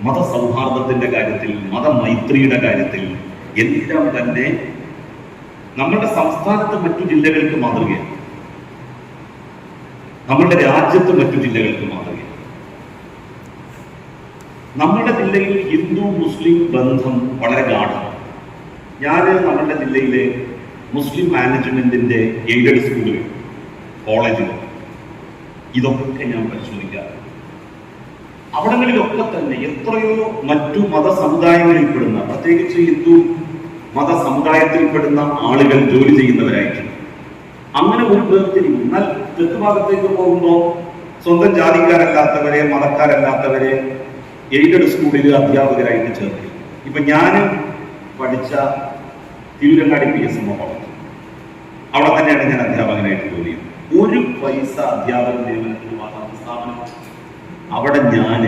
മതസൗഹാർദ്ദത്തിന്റെ കാര്യത്തിൽ, മതമൈത്രിയുടെ കാര്യത്തിൽ എല്ലാം തന്നെ നമ്മളുടെ സംസ്ഥാനത്ത് മറ്റു ജില്ലകൾക്ക് മാതൃകയാണ്, നമ്മളുടെ രാജ്യത്ത് മറ്റു ജില്ലകൾക്ക് മാതൃകയാണ്. നമ്മുടെ ജില്ലയിൽ ഹിന്ദു മുസ്ലിം ബന്ധം വളരെ ഗാഢമാണ്. ഞാൻ നമ്മുടെ ജില്ലയിലെ മുസ്ലിം മാനേജ്മെന്റിന്റെ എയ്ഡഡ് സ്കൂളുകൾ, കോളേജുകൾ, ഇതൊക്കെ ഞാൻ പരിശോധിക്കാറുണ്ട്. അവിടങ്ങളിലൊക്കെ തന്നെ എത്രയോ മറ്റു മതസമുദായങ്ങളിൽപ്പെടുന്ന, പ്രത്യേകിച്ച് ഹിന്ദു മതസമുദായത്തിൽപ്പെടുന്ന ആളുകൾ ജോലി ചെയ്യുന്നവരായിട്ടുണ്ട്. അങ്ങനെ ഒരു വേർതിരിവ്. എന്നാൽ തെക്ക് ഭാഗത്തേക്ക് പോകുമ്പോൾ സ്വന്തം ജാതിക്കാരല്ലാത്തവരെ, മതക്കാരല്ലാത്തവരെ എയ്ഡഡ് സ്കൂളിൽ അധ്യാപകരായിട്ട് ചേർത്തി. ഇപ്പൊ ഞാൻ പഠിച്ച തിരുരങ്ങാടി PSM കോളേജ്, അവിടെ തന്നെയാണ് ഞാൻ അധ്യാപകനായിട്ട് ജോലി ചെയ്യുന്നത്. ഒരു പൈസ അധ്യാപക നിയമനത്തിന് വാങ്ങുന്ന സ്ഥാപനം. അവിടെ ഞാൻ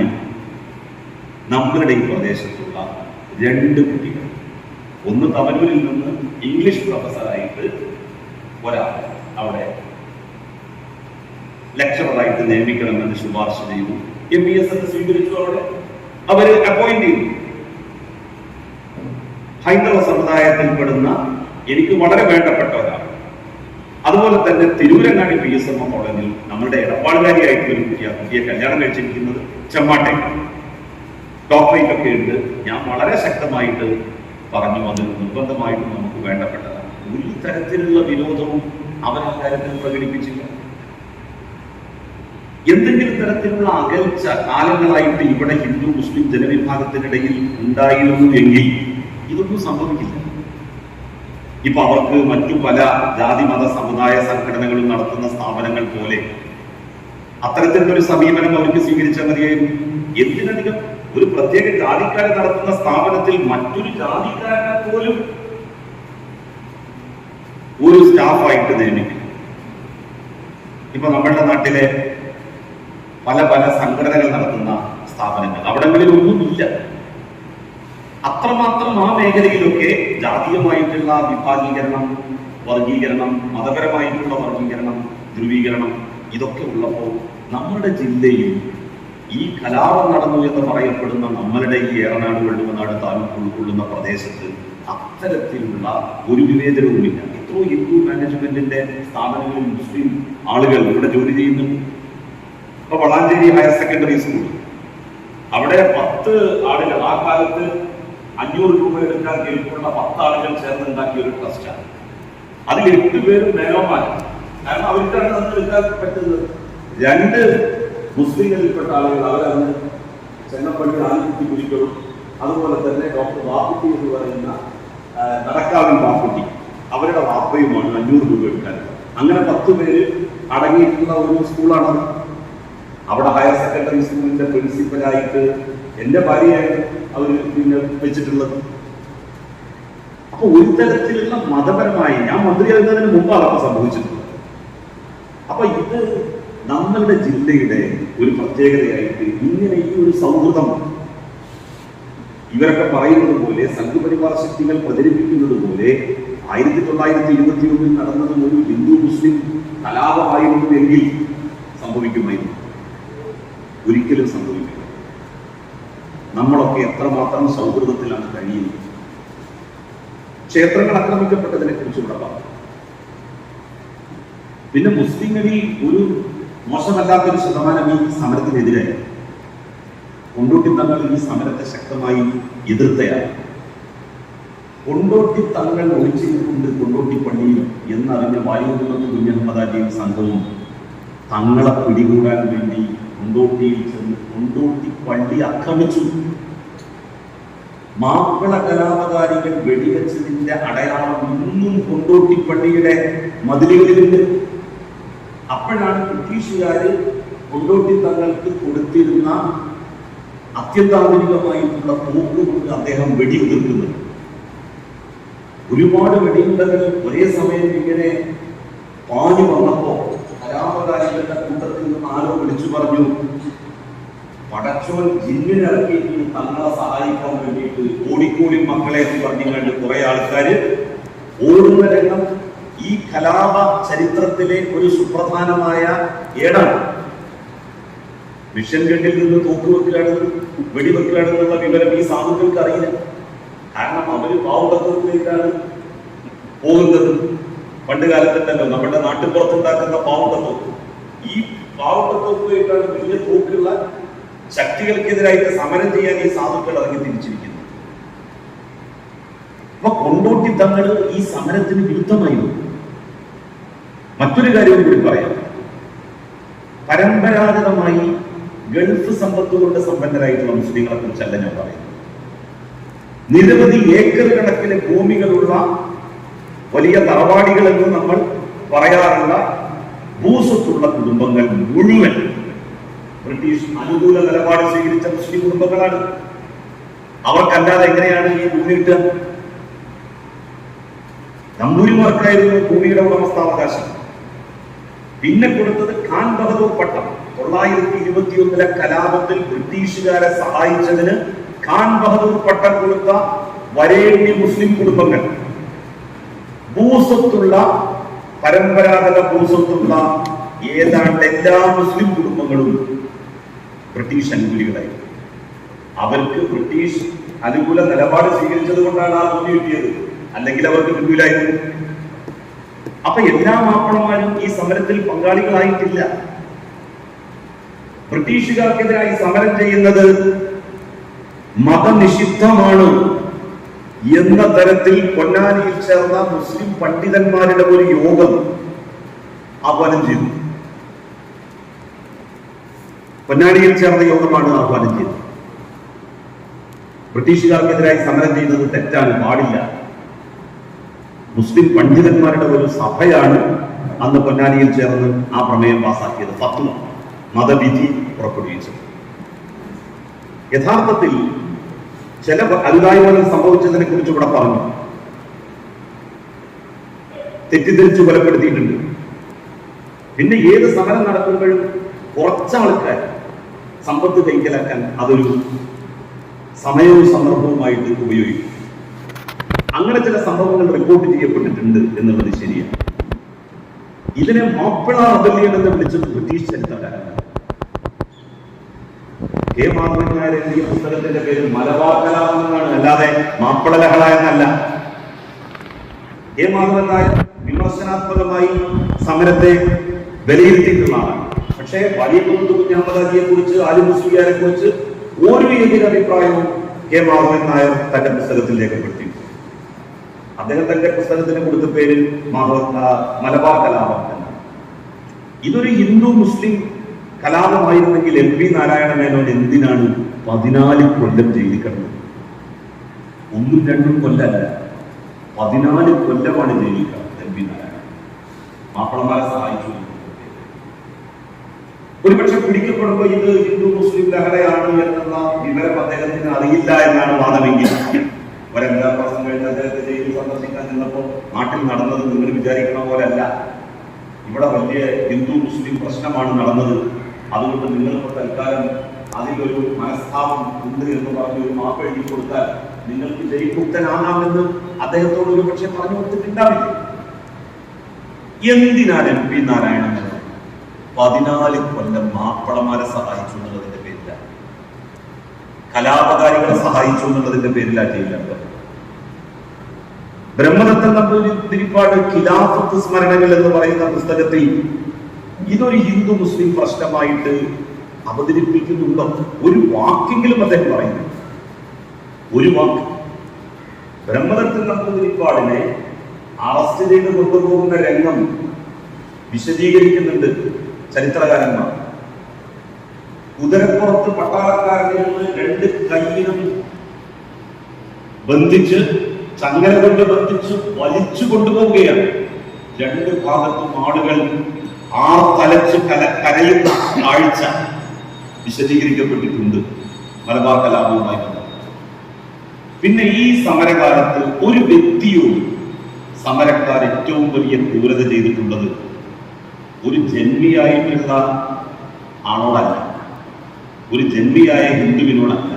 നമ്മളുടെ ഈ പ്രദേശത്തുള്ള 2 കുട്ടികൾ, ഒന്ന് തവനൂരിൽ നിന്ന് ഇംഗ്ലീഷ് പ്രൊഫസറായിട്ട് ഒരാൾ അവിടെ ലെക്ചററായിട്ട് നിയമിക്കണമെന്ന് ശുപാർശ ചെയ്തു. MBS സ്വീകരിച്ചു. അവിടെ അവര് അപ്പോയിന്റ് ചെയ്തു. ഹൈന്ദവ സമുദായത്തിൽപ്പെടുന്ന എനിക്ക് വളരെ വേണ്ടപ്പെട്ട ഒരാൾ. അതുപോലെ തന്നെ തിരൂരങ്ങാടി PSM കോളേജിൽ നമ്മളുടെ ഇടപാടുകാരിയായിട്ടുള്ള ഒരു കുട്ടിയെ കല്യാണം കഴിച്ചിരിക്കുന്നത് ചെമ്മാട്ടേക്കാണ്. ഡോക്ടറേറ്റ് ഒക്കെ ഉണ്ട്. ഞാൻ വളരെ ശക്തമായിട്ട് പറഞ്ഞു, അത് നിർബന്ധമായിട്ടും നമുക്ക് വേണ്ടപ്പെട്ടതാണ്. ഒരു തരത്തിലുള്ള വിരോധവും അവർ ആ കാര്യത്തിൽ പ്രകടിപ്പിച്ചില്ല. എന്തെങ്കിലും തരത്തിലുള്ള അകൽച്ച കാലങ്ങളായിട്ട് ഇവിടെ ഹിന്ദു മുസ്ലിം ജനവിഭാഗത്തിനിടയിൽ ഉണ്ടായിരുന്നു എങ്കിൽ ഇതൊന്നും സംഭവിക്കില്ല. ഇപ്പൊ അവർക്ക് മറ്റു പല ജാതി മത സമുദായ സംഘടനകളും നടത്തുന്ന സ്ഥാപനങ്ങൾ പോലെ അത്തരത്തിലുള്ളൊരു സമീപനം അവർക്ക് സ്വീകരിച്ചാൽ മതിയായിരുന്നു. എന്തിനധികം ഒരു പ്രത്യേക ജാതിക്കാരെ നടത്തുന്ന സ്ഥാപനത്തിൽ മറ്റൊരു ജാതിക്കാരനെ പോലും ഒരു സ്റ്റാഫായിട്ട് നിയമിക്കും. ഇപ്പൊ നമ്മളുടെ നാട്ടിലെ പല പല സംഘടനകൾ നടത്തുന്ന സ്ഥാപനങ്ങൾ അവിടങ്ങളിൽ ഒന്നുമില്ല. അത്രമാത്രം ആ മേഖലയിലൊക്കെ ജാതീയമായിട്ടുള്ള വിഭാഗീകരണം, വർഗീകരണം, മതപരമായിട്ടുള്ള വർഗീകരണം, ധ്രുവീകരണം, ഇതൊക്കെ ഉള്ളപ്പോൾ നമ്മുടെ ജില്ലയിൽ ഈ കലാപം നടന്നു എന്ന് പറയപ്പെടുന്ന നമ്മളുടെ ഈ ഏറനാട് വെള്ളുവനാട് താലൂക്ക് ഉൾക്കൊള്ളുന്ന പ്രദേശത്ത് അത്തരത്തിലുള്ള ഒരു വിവേചനവുമില്ല. എത്രയോ ഹിന്ദു മാനേജ്മെന്റിന്റെ സ്ഥാപനങ്ങളിൽ മുസ്ലിം ആളുകൾ ഇവിടെ ജോലി ചെയ്യുന്നുണ്ട്. ഇപ്പൊ വളാഞ്ചേരി ഹയർ സെക്കൻഡറി സ്കൂൾ, അവിടെ 10 ആളുകൾ, ആ കാലത്ത് 500 രൂപ എടുക്കാൻ കേൾപ്പുള്ള 10 ആളുകൾ ചേർന്നുണ്ടാക്കിയ ഒരു ട്രസ്റ്റാണ്. അതിൽ 8 പേരും മേലോമാരാണ്. കാരണം അവർക്കാണ് അത് എടുക്കാൻ പറ്റുന്നത്. 2 മുസ്ലിങ്ങളിൽപ്പെട്ട ആളുകൾ, അവരന്ന് ചെന്നപ്പള്ളി ആലിക്കുട്ടി കുരിക്കളും അതുപോലെ തന്നെ ഡോക്ടർ വാക്കുട്ടി എന്ന് പറയുന്ന നടക്കാവിൻ വാക്കുട്ടി, അവരുടെ വാപ്പയുമാണ് 500 രൂപ എടുക്കാൻ. അങ്ങനെ 10 പേര് അടങ്ങിയിട്ടുള്ള ഒരു സ്കൂളാണത്. അവിടെ ഹയർ സെക്കൻഡറി സ്കൂളിന്റെ പ്രിൻസിപ്പലായിട്ട് എന്റെ ഭാര്യയായിട്ട് അവർ പിന്നെ വെച്ചിട്ടുള്ളത്. അപ്പൊ ഒരു തരത്തിലുള്ള മതപരമായി, ഞാൻ മന്ത്രിയാകുന്നതിന് മുമ്പ് അതൊക്കെ സംഭവിച്ചിട്ടുള്ളത്. അപ്പൊ ഇത് നമ്മളുടെ ജില്ലയുടെ ഒരു പ്രത്യേകതയായിട്ട് ഇങ്ങനെ ഈ ഒരു സൗഹൃദം, ഇവരൊക്കെ പറയുന്നത് പോലെ, സംഘപരിവാർ ശക്തികൾ പ്രചരിപ്പിക്കുന്നത് പോലെ 1921 നടന്നതും ഒരു ഹിന്ദു മുസ്ലിം കലാപമായിരുന്നു എങ്കിൽ സംഭവിക്കുമായിരുന്നു. ഒരിക്കലും സംഭവിക്കില്ല. നമ്മളൊക്കെ എത്രമാത്രം സൗഹൃദത്തിലാണ് കഴിയുന്നത്. ക്ഷേത്രങ്ങൾ ആക്രമിക്കപ്പെട്ടതിനെ കുറിച്ച് ഇവിടെ പറഞ്ഞു. പിന്നെ മുസ്ലിങ്ങളിൽ ഒരു മോശമല്ലാത്തൊരു ശതമാനം ഈ സമരത്തിനെതിരെ കൊണ്ടോട്ടി തങ്ങൾ ഈ സമരത്തെ ശക്തമായി എതിർത്തയാണ്. കൊണ്ടോട്ടി തങ്ങൾ ഒളിച്ചിട്ടുണ്ട് കൊണ്ടോട്ടി പള്ളിയിൽ എന്നറിഞ്ഞ വായുകുന്നത്ത് കുഞ്ഞഹമ്മദാജിയും സംഘവും തങ്ങളെ പിടികൂടാൻ വേണ്ടി കൊണ്ടോട്ടിയിൽ ചെന്ന് കൊണ്ടോട്ടി പള്ളി ആക്രമിച്ചു. മാപ്പിള കലാപകാരികൾ വെടിവെച്ചതിന്റെ അടയാളം ഇന്നും കൊണ്ടോട്ടി പള്ളിയുടെ മതിലുകളിലുണ്ട്. അപ്പോഴാണ് ബ്രിട്ടീഷുകാര് കൊണ്ടോട്ടി തങ്ങൾക്ക് കൊടുത്തിരുന്ന അത്യന്താധുനികമായിട്ടുള്ള തോക്കുകൊണ്ട് അദ്ദേഹം വെടിയുതിർക്കുന്നത്. ഒരുപാട് വെടിയുണ്ടകൾ ഒരേ സമയം ഇങ്ങനെ പാഞ്ഞു വന്നപ്പോ കലാപകാരികളുടെ കൂട്ടത്തിൽ നിന്ന് ആരോ വിളിച്ചു പറഞ്ഞു, പടച്ചോൻ ജിന്നിനെ ഇറക്കിയിട്ട് തങ്ങളെ സഹായിക്കാൻ വേണ്ടിയിട്ട് ഓടിക്കോടി മക്കളെ എന്ന് പറഞ്ഞുകൊണ്ട് കുറെ ആൾക്കാര് ഓടുന്ന രംഗം ഈ കലാപ ചരിത്രത്തിലെ ഒരു സുപ്രധാനമായ ഏടാണ്. മിഷൻ ഗണ്ണിൽ നിന്ന് തോക്കുവെക്കലാണെന്ന് വെടിവെക്കലാണെന്നുള്ള വിവരം ഈ സാധുക്കൾക്ക് അറിയില്ല. കാരണം അവര് പാവുടത്വത്തിലേക്കാണ് പോകുന്നത്. പണ്ട് കാലത്തുണ്ടല്ലോ നമ്മുടെ നാട്ടുപുറത്തുണ്ടാക്കുന്ന പാവുടത്വം, ഈ പാവുടത്വത്തിലേക്കാണ് വലിയ തോക്കുള്ള ശക്തികൾക്കെതിരായിട്ട് സമരം ചെയ്യാൻ ഈ സാധുക്കൾ ഇറങ്ങി തിരിച്ചിരിക്കുന്നത്. അപ്പൊ കൊണ്ടോട്ടി തങ്ങൾ ഈ സമരത്തിന് വിരുദ്ധമായിരുന്നു. മറ്റൊരു കാര്യവും കൂടി പറയാം. പരമ്പരാഗതമായി ഗൾഫ് സമ്പത്ത് കൊണ്ട് സമ്പന്നരായിട്ടുള്ള മുസ്ലിങ്ങളെ കുറിച്ചല്ല ഞാൻ പറയുന്നത്. നിരവധി ഏക്കർ കണക്കിന് ഭൂമികളുള്ള വലിയ തറവാടികൾ എന്ന് നമ്മൾ പറയാറുള്ള ഭൂസ്വത്തുള്ള കുടുംബങ്ങൾ മുഴുവൻ ബ്രിട്ടീഷ് അനുകൂല നിലപാട് സ്വീകരിച്ച മുസ്ലിം കുടുംബങ്ങളാണ്. അവർക്കല്ലാതെ എങ്ങനെയാണ് ഈ ഭൂമി കിട്ടുക? നമ്പൂരിമാർക്കായിരുന്നു ഭൂമിയുടെ ഉടമസ്ഥാവകാശം. പിന്നെ കൊടുത്തത് ഖാൻ ബഹദൂർ പട്ടം. 921 കലാപത്തിൽ ബ്രിട്ടീഷുകാരെ സഹായിച്ചതിന് ഖാൻ ബഹദൂർ പട്ടം കൊടുത്ത വരേണ്യ മുസ്ലിം കുടുംബങ്ങൾ, ഭൂസ്വത്തുള്ള പരമ്പരാഗത ഭൂസ്വത്തുള്ള ഏതാണ്ട് എല്ലാ മുസ്ലിം കുടുംബങ്ങളും ബ്രിട്ടീഷ് അനുകൂലികളായി. അവർക്ക് ബ്രിട്ടീഷ് അനുകൂല നിലപാട് സ്വീകരിച്ചത് കൊണ്ടാണ് ആ ഭൂമി കിട്ടിയത്, അല്ലെങ്കിൽ അവർക്ക് കിട്ടൂലായിരുന്നു. അപ്പൊ എല്ലാ മാപ്പിളമാരും ഈ സമരത്തിൽ പങ്കാളികളായിട്ടില്ല. ബ്രിട്ടീഷുകാർക്കെതിരായി സമരം ചെയ്യുന്നത് മതനിഷിദ്ധമാണ് എന്ന തരത്തിൽ പൊന്നാനിയിൽ ചേർന്ന മുസ്ലിം പണ്ഡിതന്മാരുടെ ഒരു യോഗം ആഹ്വാനം ചെയ്തു. പൊന്നാനിയിൽ ചേർന്ന യോഗമാണ് ആഹ്വാനം ചെയ്തത്. ബ്രിട്ടീഷുകാർക്കെതിരായി സമരം ചെയ്യുന്നത് തെറ്റാണ്, പാടില്ല. മുസ്ലിം പണ്ഡിതന്മാരുടെ ഒരു സഭയാണ് അന്ന് പൊന്നാനിയിൽ ചേർന്ന് ആ പ്രമേയം പാസാക്കിയത്, ഫത്വ, മതവിധി പുറപ്പെടുവിച്ചത്. യഥാർത്ഥത്തിൽ ചില അനുദായങ്ങൾ സംഭവിച്ചതിനെ കുറിച്ച് ഇവിടെ പറഞ്ഞു, തെറ്റിദ്ധരിച്ചു കൊലപ്പെടുത്തിയിട്ടുണ്ട്. പിന്നെ ഏത് സമരം നടക്കുമ്പോഴും കുറച്ച് ആൾക്കാർ സമ്പത്ത് കൈക്കലാക്കാൻ അതൊരു സമയവും സന്ദർഭവുമായിട്ട് ഉപയോഗിക്കും. അങ്ങനെ ചില സംഭവങ്ങൾ റിപ്പോർട്ട് ചെയ്യപ്പെട്ടിട്ടുണ്ട് എന്നുള്ളത് ശരിയാണ്. ഇതിനെ മാപ്പിള റബല്യൻ എന്ന് വിളിച്ചത് ബ്രിട്ടീഷ് ചരിത്രകാരനാണ്. കെ മാധവൻ നായർ എഴുതിയ പുസ്തകത്തിന്റെ പേര് മലബാർ കലാപം എന്നാണ്, അല്ലാതെ മാപ്പിള ലഹള എന്നല്ല. കെ മാധവൻ നായർ വിമർശനാത്മകമായി സമരത്തെ വിലയിരുത്തിയിട്ടുള്ള ആളാണ്. പക്ഷേ വലിയ കുഞ്ഞഹമ്മദാജിയെ കുറിച്ച്, ആലി മുസ്ലിയാരെ കുറിച്ച് ഒരു എതിരഭിപ്രായവും കെ മാധവൻ നായർ തന്റെ പുസ്തകത്തിൽ രേഖപ്പെടുത്തി. അദ്ദേഹം തന്റെ പുസ്തകത്തിന് കൊടുത്ത പേര് മലബാർ കലാപം എന്നാണ്. ഇതൊരു ഹിന്ദു മുസ്ലിം കലാപമായിരുന്നെങ്കിൽ MP നാരായണ മേനോൻ എന്തിനാണ് 14 കൊല്ലം ജയിലിൽ കിടന്നത്? 1-2 കൊല്ലമല്ല, 14 കൊല്ലമാണ് ജയിലിൽ കിടന്നത് MP നാരായണ. മാപ്പിളമാരെ സഹായിച്ചു. ഒരുപക്ഷെ പിടിക്കപ്പെടുമ്പോൾ ഇത് ഹിന്ദു മുസ്ലിം ലഹളയാണ് എന്നുള്ള വിവരം അദ്ദേഹത്തിന് അറിയില്ല എന്നാണ് വാദമെങ്കിൽ, ഒരെന്താ പ്രശ്നം കഴിഞ്ഞ് അദ്ദേഹത്തെ ജയിലിൽ സന്ദർശിക്കാൻ നിന്നപ്പോൾ നാട്ടിൽ നടന്നത് നിങ്ങൾ വിചാരിക്കണ പോലെ അല്ല. ഇവിടെ വലിയ ഹിന്ദു മുസ്ലിം പ്രശ്നമാണ് നടന്നത്, അതുകൊണ്ട് നിങ്ങളിപ്പോൾ തൽക്കാലം അതിലൊരു മനസ്താപം ഉണ്ട് എന്ന് പറഞ്ഞ് ഒരു മാപ്പ് എഴുതി കൊടുത്താൽ നിങ്ങൾക്ക് ജയിൽമുക്തനാകാമെന്ന് അദ്ദേഹത്തോട് ഒരു പക്ഷെ പറഞ്ഞു കൊടുത്തിട്ടുണ്ടാവില്ല. എന്തിനാണ് MP നാരായണൻ 14 കൊല്ലം മാപ്പിളമാരെ സഹായിച്ചു എന്നുള്ളതിന്റെ പേരില, കലാപകാരികളെ സഹായിച്ചു എന്നുള്ളതിന്റെ പേരിലാ ജയിലുണ്ട്. ബ്രഹ്മദത്തൻ നമ്പൂതിരിപ്പാട് ഖിലാഫത്ത് സ്മരണകൾ എന്ന് പറയുന്ന പുസ്തകത്തിൽ ഇതൊരു ഹിന്ദു മുസ്ലിം പ്രശ്നമായിട്ട് അവതരിപ്പിക്കുന്നുണ്ടോ? ഒരു വാക്കെങ്കിലും അദ്ദേഹം പറയുന്നു, ഒരു വാക്ക്. ബ്രഹ്മദത്തൻ നമ്പൂതിരിപ്പാടിനെ അറസ്റ്റ് ചെയ്ത് കൊണ്ടുപോകുന്ന രംഗം വിശദീകരിക്കുന്നുണ്ട് ചരിത്രകാരന്മാർ. കുതിരപ്പുറത്ത് പട്ടാളക്കാരനിൽ നിന്ന് 2 കൈയിലും ബന്ധിച്ച്, ചങ്ങല കൊണ്ട് ബന്ധിച്ച് വലിച്ചു കൊണ്ടുപോവുകയാണ്. 2 ഭാഗത്തും ആളുകൾ ആർത്തലച്ച് കരയുന്ന കാഴ്ച വിശദീകരിക്കപ്പെട്ടിട്ടുണ്ട് മലബാർ കലാപവുമായി ബന്ധപ്പെട്ട്. പിന്നെ ഈ സമരകാലത്ത് ഒരു വ്യക്തിയോട് സമരക്കാർ ഏറ്റവും വലിയ ക്രൂരത ചെയ്തിട്ടുള്ളത് ഒരു ജന്മിയായിട്ടുള്ള ആളോടല്ല, ഒരു ജന്മിയായ ഹിന്ദുവിനോടല്ല.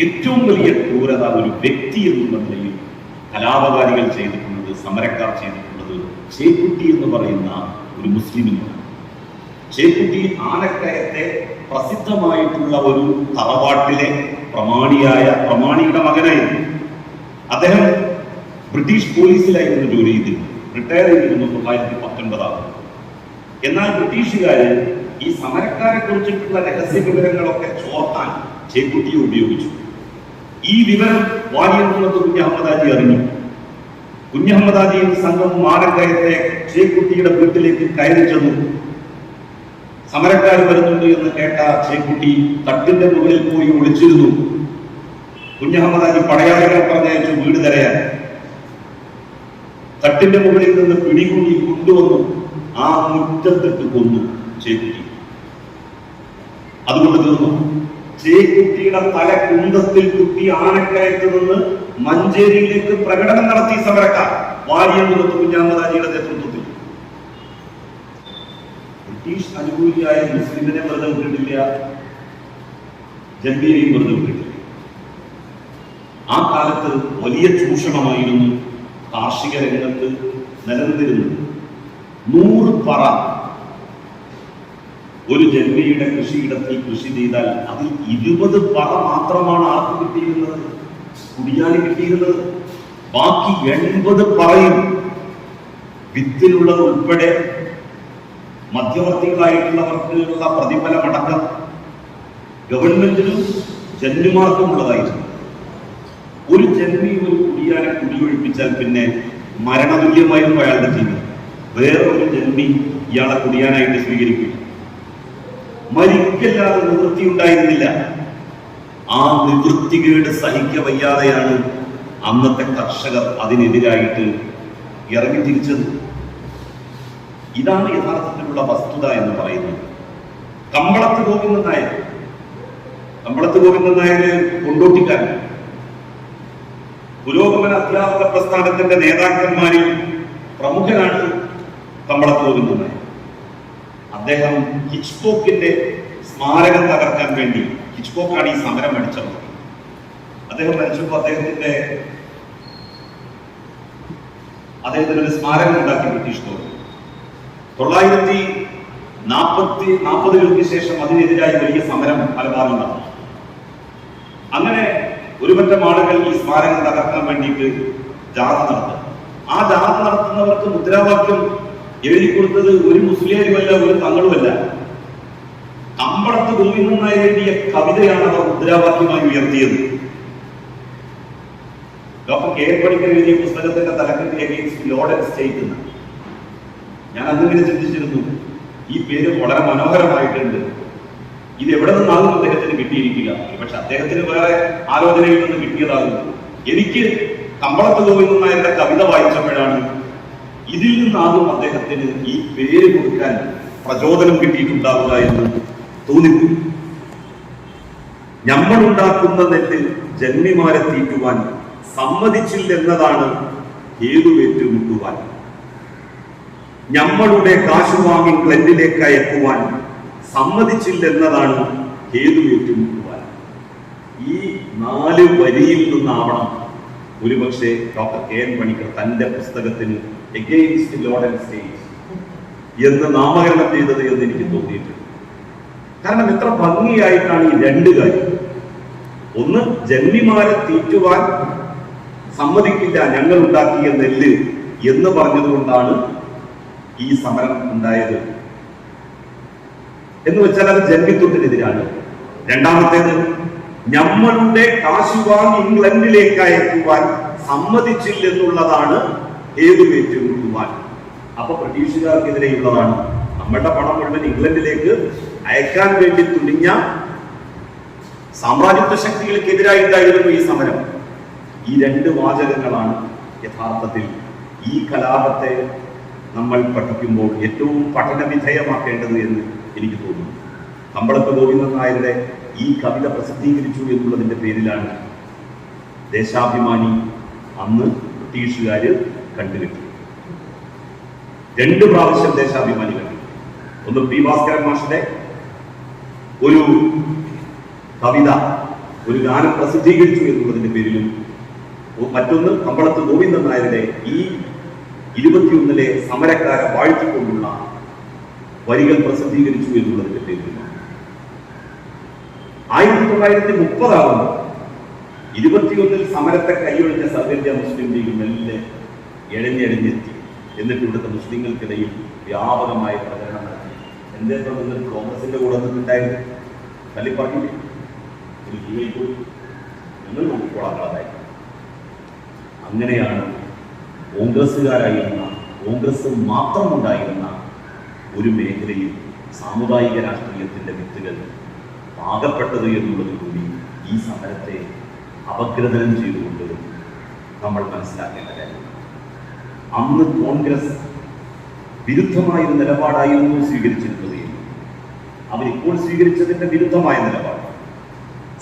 ഏറ്റവും വലിയ ക്രൂരത ഒരു വ്യക്തി എന്നുള്ള നിലയിൽ കലാപകാരികൾ ചെയ്തിട്ടുള്ളത്, സമരക്കാർ ചെയ്തിട്ടുള്ളത് ചേക്കുട്ടി എന്ന് പറയുന്ന ഒരു മുസ്ലിമിനാണ്. ചേക്കുട്ടി ആനക്കയത്തെ പ്രസിദ്ധമായിട്ടുള്ള ഒരു തറവാട്ടിലെ പ്രമാണിയുടെ മകനായിരുന്നു. അദ്ദേഹം ബ്രിട്ടീഷ് പോലീസിലായിരുന്നു ജോലി ചെയ്തിരുന്നത്. റിട്ടയർ ചെയ്തിരുന്നു 1919. എന്നാൽ ബ്രിട്ടീഷുകാര് ഈ സമരക്കാരെ കുറിച്ചിട്ടുള്ള രഹസ്യ വിവരങ്ങളൊക്കെ ചോർത്താൻ ചേക്കുട്ടിയെ ഉപയോഗിച്ചു. ഈ വിവരം വാര്യംകുന്നത്ത് കുഞ്ഞഹമ്മദാജി അറിഞ്ഞു. കുഞ്ഞഹമ്മദാജിയും സംഘവും ആനക്കയത്തെ ചേക്കുട്ടിയുടെ വീട്ടിലേക്ക് കയറി ചെന്നു. സമരക്കാർ വരുന്നുണ്ട് എന്ന് കേട്ട ചേക്കുട്ടി തട്ടിന്റെ മുകളിൽ പോയി ഒളിച്ചിരുന്നു. കുഞ്ഞഹമ്മദാജി പടയാളികളെ പറഞ്ഞയച്ചു വീട് തിരയാൻ. തട്ടിന്റെ മുകളിൽ നിന്ന് പിടികൂടി കൊണ്ടുവന്നു ആ മുറ്റത്തിട്ട് കൊന്നു ചേക്കുട്ടി. അതുകൊണ്ട് തീർന്നു. ചേക്കുട്ടിയുടെ തല കുന്തത്തിൽ കുത്തി ആനക്കയത്ത് നിന്ന് മഞ്ചേരിയിലേക്ക് പ്രകടനം നടത്തി സമരക്കാർ വാര്യംകുന്നത്ത് കുഞ്ഞഹമ്മദാജിയുടെ നേതൃത്വത്തിൽ. ബ്രിട്ടീഷ് അനുകൂലിയായ മുസ്ലിമിനെ വെറുതെ വിട്ടിട്ടില്ല, ജംബീരെയും വെറുതെ വിട്ടിട്ടില്ല. ആ കാലത്ത് വലിയ ചൂഷണമായിരുന്നു കാർഷിക രംഗത്ത് നിലനിന്നിരുന്നത്. 100 പറ ഒരു ജന്മിയുടെ കൃഷിയിടത്തിൽ കൃഷി ചെയ്താൽ അതിൽ 20 പറ മാത്രമാണ് ആർക്ക് കിട്ടിയിരുന്നത്? കുടിയാന് കിട്ടിയിരുന്നത്. ബാക്കി 80 പറയും വിത്തിനുള്ളത് ഉൾപ്പെടെ മധ്യവർത്തികളായിട്ടുള്ളവർക്കുള്ള പ്രതിഫലമടക്കം ഗവൺമെന്റിനും ജന്മിമാർക്കും ഉള്ളതായിരുന്നു. ഒരു ജന്മി ഒരു കുടിയാനെ കുടിയൊഴിപ്പിച്ചാൽ പിന്നെ മരണതുല്യമായിരുന്നു അയാളുടെ ജീവിതം. വേറൊരു ജന്മി ഇയാളെ കുടിയാനായിട്ട് സ്വീകരിക്കില്ല. മരിക്കല്ലാതെ നിവൃത്തി ഉണ്ടായിരുന്നില്ല. ആ നിവൃത്തികേട് സഹിക്കവയ്യാതെയാണ് അന്നത്തെ കർഷകർ അതിനെതിരായിട്ട് ഇറങ്ങി തിരിച്ചത്. ഇതാണ് യഥാർത്ഥത്തിലുള്ള വസ്തുത എന്ന് പറയുന്നത്. കമ്പളത്ത് ഗോവിന്ദൻ നായർ കൊണ്ടോട്ടിക്കാരൻ, പുരോഗമന അധ്യാപക പ്രസ്ഥാനത്തിന്റെ നേതാക്കന്മാരിൽ പ്രമുഖനാണ് കമ്പളത്ത് ഗോവിന്ദൻ നായർ. അദ്ദേഹം ഹിച്ച്കോക്കിന്റെ സ്മാരകം തകർക്കാൻ വേണ്ടി, ഹിച്ച്കോക്കാണ് ഈ സമരം അടിച്ചത്. അദ്ദേഹം മരിച്ചപ്പോൾ അദ്ദേഹത്തിന് ഒരു സ്മാരകം ഉണ്ടാക്കി ബ്രിട്ടീഷ് ഗവൺമെന്റ്. 1940 ശേഷം അതിനെതിരായി വലിയ സമരം പലഭാഗം നടന്നു. അങ്ങനെ ഒരുപറ്റം ആളുകൾ ഈ സ്മാരകം തകർക്കാൻ വേണ്ടിയിട്ട് ജാഥ നടത്തും. ആ ജാഥ നടത്തുന്നവർക്ക് മുദ്രാവാക്യം എഴുതി കൊടുത്തത് ഒരു മുസ്ലിയാരുമല്ല, ഒരു തങ്ങളുമല്ല. കമ്പളത്ത് ഗോവിന്ദൻ നായർ എഴുതിയ കവിതയാണ് അവർ മുദ്രാവാക്യമായി ഉയർത്തിയത്. ഡോക്ടർ കെ പണിക്കർ എഴുതിയ പുസ്തകത്തിന്റെ തലക്കെട്ട് അഗെയിൻസ്റ്റ് ലോർഡ് ആൻഡ് സ്റ്റേറ്റ് എന്ന്. ഞാൻ അന്നിങ്ങനെ ചിന്തിച്ചിരുന്നു, ഈ പേര് വളരെ മനോഹരമായിട്ടുണ്ട്. ഇത് എവിടെ നിന്നാകും അദ്ദേഹത്തിന് കിട്ടിയിരിക്കുക? പക്ഷെ അദ്ദേഹത്തിന് വേറെ ആലോചനയിൽ നിന്ന് കിട്ടിയതാകും. എനിക്ക് കമ്പളത്ത് ഗോവിന്ദൻ നായരുടെ കവിത വായിച്ചപ്പോഴാണ് ഇതിൽ നിന്നാകും അദ്ദേഹത്തിന് ഈ പേര് കൊടുക്കാൻ പ്രചോദനം കിട്ടിയിട്ടുണ്ടാവുക എന്ന് തോന്നിപ്പോയി. നമ്മളുണ്ടാക്കുന്ന നെല്ല് ജന്മിമാരെ തീറ്റുവാൻ സമ്മതിച്ചില്ലെന്നതാണ് ഏതുവേറ്റുമുട്ടുവാൻ. നമ്മളുടെ കാശു വാങ്ങി ക്ലബിലേക്ക് അയക്കുവാൻ സമ്മതിച്ചില്ലെന്നതാണ് ഏതുവേറ്റുമുട്ടുവാൻ. ഈ 4 വരിയിൽ നിന്നാവണം ഒരുപക്ഷെ ഡോക്ടർ കെ എൻ പണിക്കർ തന്റെ പുസ്തകത്തിന് എഗെയിൻസ്റ്റ് ലോർഡ് ആൻഡ് സ്റ്റേറ്റ് എന്ന് നാമകരണം ചെയ്തത് എന്ന് എനിക്ക് തോന്നിയിട്ടുണ്ട്. കാരണം എത്ര ഭംഗിയായിട്ടാണ് ഈ 2 കാര്യം. ഒന്ന്, ജന്മിമാരെ തീറ്റുവാൻ സമ്മതിക്കില്ല ഞങ്ങൾ ഉണ്ടാക്കിയ നെല്ല് എന്ന് പറഞ്ഞതുകൊണ്ടാണ് ഈ സമരം ഉണ്ടായത്. എന്ന് വെച്ചാൽ അത് ജന്മിത്വത്തിനെതിരാണ്. രണ്ടാമത്തേത്, നമ്മളുടെ കാശ് വാങ്ങി ഇംഗ്ലണ്ടിലേക്ക് അയക്കുവാൻ സമ്മതിച്ചില്ലെന്നുള്ളതാണ് ഏതുവേറ്റുമുട്ടുവാൻ. അപ്പൊ ബ്രിട്ടീഷുകാർക്കെതിരെയുള്ളതാണ്. നമ്മളുടെ പണം മുഴുവൻ ഇംഗ്ലണ്ടിലേക്ക് അയക്കാൻ വേണ്ടി തുനിഞ്ഞ സാമ്രാജ്യത്വ ശക്തികൾക്കെതിരായിട്ടായിരുന്നു ഈ സമരം. ഈ 2 വാചകങ്ങളാണ് യഥാർത്ഥത്തിൽ ഈ കലാപത്തെ നമ്മൾ പഠിക്കുമ്പോൾ ഏറ്റവും പഠനവിധേയമാക്കേണ്ടത് എന്ന് എനിക്ക് തോന്നുന്നു. കമ്പളത്ത് ഗോവിന്ദൻ നായരുടെ ഈ കവിത പ്രസിദ്ധീകരിച്ചു എന്നുള്ളതിന്റെ പേരിലാണ് ദേശാഭിമാനി അന്ന് ബ്രിട്ടീഷുകാര് കണ്ടുകിട്ടി. 2 പ്രാവശ്യം ദേശാഭിമാനി കണ്ടു. ഒന്ന് പി ഭാസ്കരൻ മാഷിന്റെ ഒരു കവിത, ഒരു ഗാനം പ്രസിദ്ധീകരിച്ചു എന്നുള്ളതിന്റെ പേരിലും, മറ്റൊന്ന് കമ്പളത്ത് ഗോവിന്ദൻ നായരുടെ ഈ 21 സമരക്കാരെ വാഴ്ത്തിക്കൊണ്ടുള്ള വരികൾ പ്രസിദ്ധീകരിച്ചു എന്നുള്ളതിന്റെ പേരിലാണ്. 1930 ആകുമ്പോൾ 21 സമരത്തെ കൈയൊഴിഞ്ഞ സർവ്വ ഇന്ത്യ മുസ്ലിം ലീഗ് മെല്ലെ എഴഞ്ഞെത്തി. എന്നിട്ട് ഇവിടുത്തെ മുസ്ലിങ്ങൾക്കിടയിൽ വ്യാപകമായ പ്രചരണം നടത്തി. എന്തേപ്പോ നിങ്ങൾ കോൺഗ്രസിന്റെ കൂടെ നിന്നിട്ടുണ്ടായിരുന്നു തല്ലി പറഞ്ഞില്ലേ, ഒരു ലീഗിൽ പോയി നിങ്ങൾ നോക്കിക്കോളാതായി. അങ്ങനെയാണ് കോൺഗ്രസ്സുകാരായിരുന്ന, കോൺഗ്രസ് മാത്രം ഉണ്ടായിരുന്ന ഒരു മേഖലയിൽ സാമുദായിക രാഷ്ട്രീയത്തിന്റെ വിത്തുകൾ പാകപ്പെട്ടത് എന്നുള്ളത് കൂടി ഈ സമരത്തെ അപഗ്രഥനം ചെയ്തുകൊണ്ട് നമ്മൾ മനസ്സിലാക്കേണ്ട കാര്യം. അന്ന് കോൺഗ്രസ് വിരുദ്ധമായൊരു നിലപാടായിരുന്നു സ്വീകരിച്ചിരുന്നത്. അവരിപ്പോൾ സ്വീകരിച്ചതിന്റെ വിരുദ്ധമായ നിലപാട്,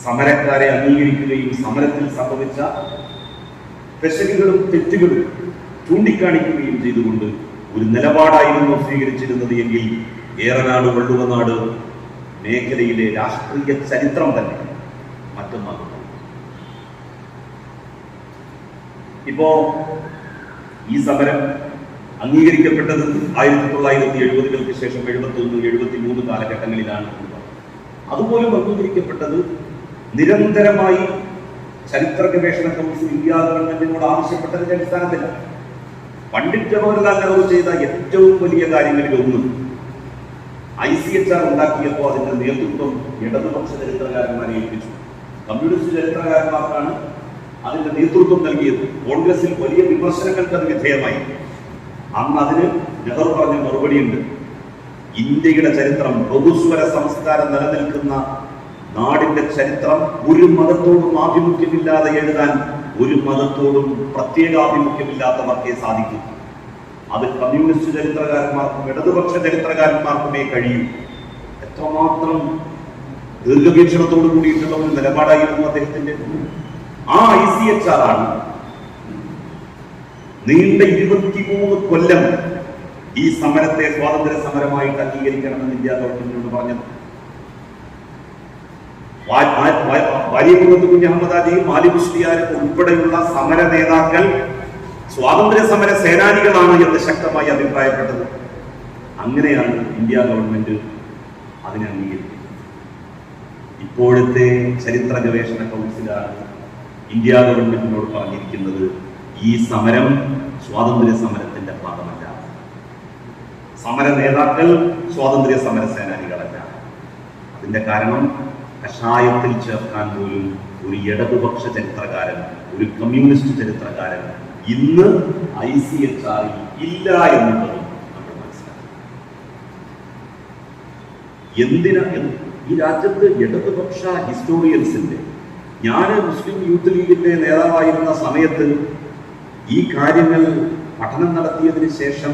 സമരക്കാരെ അംഗീകരിക്കുകയും സമരത്തിൽ സംഭവിച്ച പെശകുകളും തെറ്റുകളും ചൂണ്ടിക്കാണിക്കുകയും ചെയ്തുകൊണ്ട് ഒരു നിലപാടായിരുന്നു സ്വീകരിച്ചിരുന്നത് എങ്കിൽ ഏറനാട് വള്ളുവനാട് മേഖലയിലെ രാഷ്ട്രീയ ചരിത്രം തന്നെ മറ്റൊന്നാകുന്നു. ഇപ്പോ ഈ സമരം അംഗീകരിക്കപ്പെട്ടത് 1970-കൾക്ക് ശേഷം 71-73 കാലഘട്ടങ്ങളിലാണ്. അതുപോലും അംഗീകരിക്കപ്പെട്ടത് നിരന്തരമായി ചരിത്ര ഗവേഷണ കൗൺസിൽ ഇന്ത്യ ഗവൺമെന്റിനോട് ആവശ്യപ്പെട്ടതിന്റെ അടിസ്ഥാനത്തിലാണ്. പണ്ഡിറ്റ് ജവഹർലാൽ നെഹ്റു ചെയ്ത ഏറ്റവും വലിയ കാര്യങ്ങളിൽ ഒന്ന് ICHR ഉണ്ടാക്കിയപ്പോൾ അതിന്റെ നേതൃത്വം ഇടതുപക്ഷ ചരിത്രകാരന്മാരെ ഏൽപ്പിച്ചു. കമ്മ്യൂണിസ്റ്റ് ചരിത്രകാരന്മാർക്കാണ് അതിന്റെ നേതൃത്വം നൽകിയത്. കോൺഗ്രസിൽ വലിയ വിമർശനങ്ങൾക്ക് അത് വിധേയമായി. അന്ന് അതിന് നെഹ്റു പറഞ്ഞ മറുപടിയുണ്ട്. ഇന്ത്യയുടെ ചരിത്രം, ബഹുസ്വര സംസ്കാരം നിലനിൽക്കുന്ന നാടിന്റെ ചരിത്രം ഒരു മതത്തോടും ആഭിമുഖ്യമില്ലാതെ എഴുതാൻ ഒരു മതത്തോടും പ്രത്യേകാഭിമുഖ്യമില്ലാത്തവർക്കേ സാധിക്കും. അത് കമ്മ്യൂണിസ്റ്റ് ചരിത്രകാരന്മാർക്കും ഇടതുപക്ഷ ചരിത്രകാരന്മാർക്കുമേ കഴിയൂ. എത്രമാത്രം ദീർഘവീക്ഷണത്തോടു കൂടിയിട്ടുള്ള ഒരു നിലപാടായിരുന്നു അദ്ദേഹത്തിന്റെ. ആ ICHR ആണ് നീണ്ട 23 കൊല്ലം ഈ സമരത്തെ സ്വാതന്ത്ര്യ സമരമായിട്ട് അംഗീകരിക്കണമെന്ന് ഇന്ത്യ ഗവൺമെന്റിനോട് പറഞ്ഞത്. വാര്യകുന്നത്ത് കുഞ്ഞഹമ്മദ് ഹാജിയും മാലി മുസ്ലിയാരും ഉൾപ്പെടെയുള്ള സമര നേതാക്കൾ സ്വാതന്ത്ര്യ സമര സേനാനികളാണ് എന്ന് ശക്തമായി അഭിപ്രായപ്പെട്ടത്. അങ്ങനെയാണ് ഇന്ത്യ ഗവൺമെന്റ് അതിനെ അംഗീകരിക്കുന്നത്. ഇപ്പോഴത്തെ ചരിത്ര ഗവേഷണ കൗൺസിലാണ് ഇന്ത്യ ഗവൺമെന്റിനോട് പറഞ്ഞിരിക്കുന്നത്, ഈ സമരം സ്വാതന്ത്ര്യ സമരത്തിന്റെ ഭാഗമല്ല, സമര നേതാക്കൾ സ്വാതന്ത്ര്യ സമര സേനാനികളല്ല. അതിന്റെ കാരണം കഷായത്തിൽ ചേർക്കാൻ പോലും ഒരു ഇടതുപക്ഷ ചരിത്രകാരൻ, ഒരു കമ്മ്യൂണിസ്റ്റ് ചരിത്രകാരൻ ഇന്ന് ICHR ഇല്ല എന്നുള്ളത് നമ്മൾ മനസ്സിലാക്കി. എന്തിനാ ഈ രാജ്യത്ത് ഇടതുപക്ഷ ഹിസ്റ്റോറിയൻസിന്റെ, ഞാൻ മുസ്ലിം യൂത്ത് ലീഗിന്റെ നേതാവായിരുന്ന സമയത്ത് ഈ കാര്യങ്ങൾ പഠനം നടത്തിയതിന് ശേഷം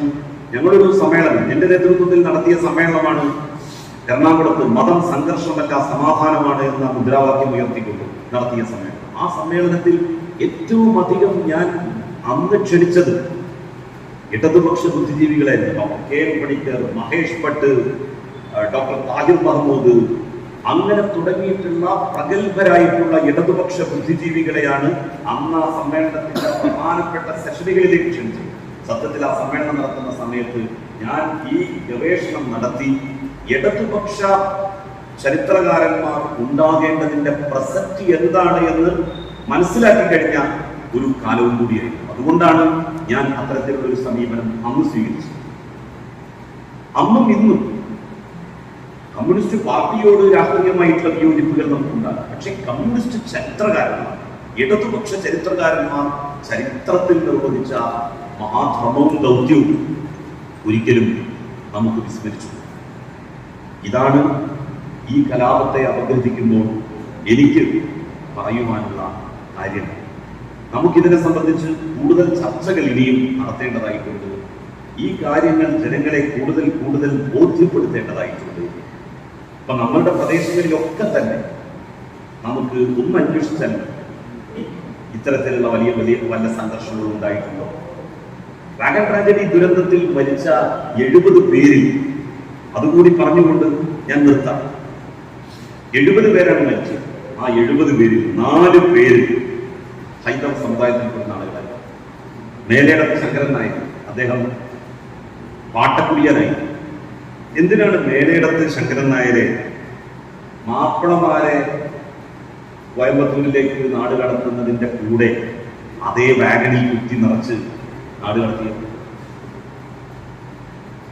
ഞങ്ങളൊരു സമ്മേളനം, എന്റെ നേതൃത്വത്തിൽ നടത്തിയ സമ്മേളനമാണ് എറണാകുളത്ത്. മതം സംഘർഷമല്ല സമാധാനമാണ് എന്ന മുദ്രാവാക്യം ഉയർത്തിക്കൊണ്ട് നടത്തിയ സമ്മേളനം. ആ സമ്മേളനത്തിൽ ഏറ്റവും അധികം ഞാൻ അന്ന് ക്ഷണിച്ചത് ഇടതുപക്ഷ ബുദ്ധിജീവികളെ, doctor KM Panicker, Mahesh Bhatt, doctor Tahir Mahmood, അങ്ങനെ തുടങ്ങിയിട്ടുള്ള പ്രഗത്ഭരായിട്ടുള്ള ഇടതുപക്ഷ ബുദ്ധിജീവികളെയാണ് അന്ന് ആ സമ്മേളനത്തിന്റെ പ്രധാനപ്പെട്ട സെഷനുകളിലേക്ക് ക്ഷണിച്ചത്. സത്യത്തിൽ ആ സമ്മേളനം നടത്തുന്ന സമയത്ത് ഞാൻ ഈ ഗവേഷണം നടത്തി ഇടതുപക്ഷ ചരിത്രകാരന്മാർ ഉണ്ടാകേണ്ടതിന്റെ പ്രസക്തി എന്താണ് എന്ന് മനസ്സിലാക്കി കഴിഞ്ഞ ഒരു കാലവും കൂടിയായിരുന്നു. അതുകൊണ്ടാണ് ഞാൻ അത്തരത്തിലുള്ള ഒരു സമീപനം അന്ന് സ്വീകരിച്ചത്. അന്നും ഇന്നും കമ്മ്യൂണിസ്റ്റ് പാർട്ടിയോട് രാഷ്ട്രീയമായിട്ടുള്ള വിയോജിപ്പുകൾ നമുക്കുണ്ടാകും. പക്ഷെ കമ്മ്യൂണിസ്റ്റ് ചരിത്രകാരന്മാർ, ഇടതുപക്ഷ ചരിത്രകാരന്മാർ ചരിത്രത്തിൽ നിർവഹിച്ച മഹാധർമ്മവും ദൗത്യവും ഒരിക്കലും നമുക്ക് വിസ്മരിച്ചു. ഇതാണ് ഈ കലാപത്തെ അപഗ്രഥിക്കുമ്പോൾ എനിക്ക് പറയുവാനുള്ള കാര്യം. നമുക്കിതിനെ സംബന്ധിച്ച് കൂടുതൽ ചർച്ചകൾ ഇനിയും നടത്തേണ്ടതായിട്ടുണ്ട്. ഈ കാര്യങ്ങൾ ജനങ്ങളെ കൂടുതൽ കൂടുതൽ ബോധ്യപ്പെടുത്തേണ്ടതായിട്ടുണ്ട്. അപ്പൊ നമ്മളുടെ പ്രദേശങ്ങളിലൊക്കെ തന്നെ നമുക്ക് ഒന്ന് അന്വേഷിച്ചാൽ ഇത്തരത്തിലുള്ള വലിയ വലിയ വല്ല സംഘർഷങ്ങളും ഉണ്ടായിട്ടുണ്ടോ? വാഗൺ ട്രാജഡി ദുരന്തത്തിൽ മരിച്ച 70 പേരിൽ, അതുകൂടി പറഞ്ഞുകൊണ്ട് ഞാൻ നിർത്താം, 70 പേരാണ് മരിച്ചത്. ആ 70 പേരിൽ 4 പേര് ഹൈന്ദവ സമുദായത്തിൽപ്പെടുന്ന ആളുകളായിരുന്നു. മേലേടത്ത് ശങ്കരൻ നായർ, അദ്ദേഹം പാട്ടക്കുടിയനായി. എന്തിനാണ് മേലേടത്ത് ശങ്കരൻ നായരെ മാപ്പിളമാരെ കോയമ്പത്തൂരിലേക്ക് നാട് കടത്തുന്നതിന്റെ കൂടെ അതേ വാഗണിൽ കുത്തി നിറച്ച് നാട് കടത്തിയത്?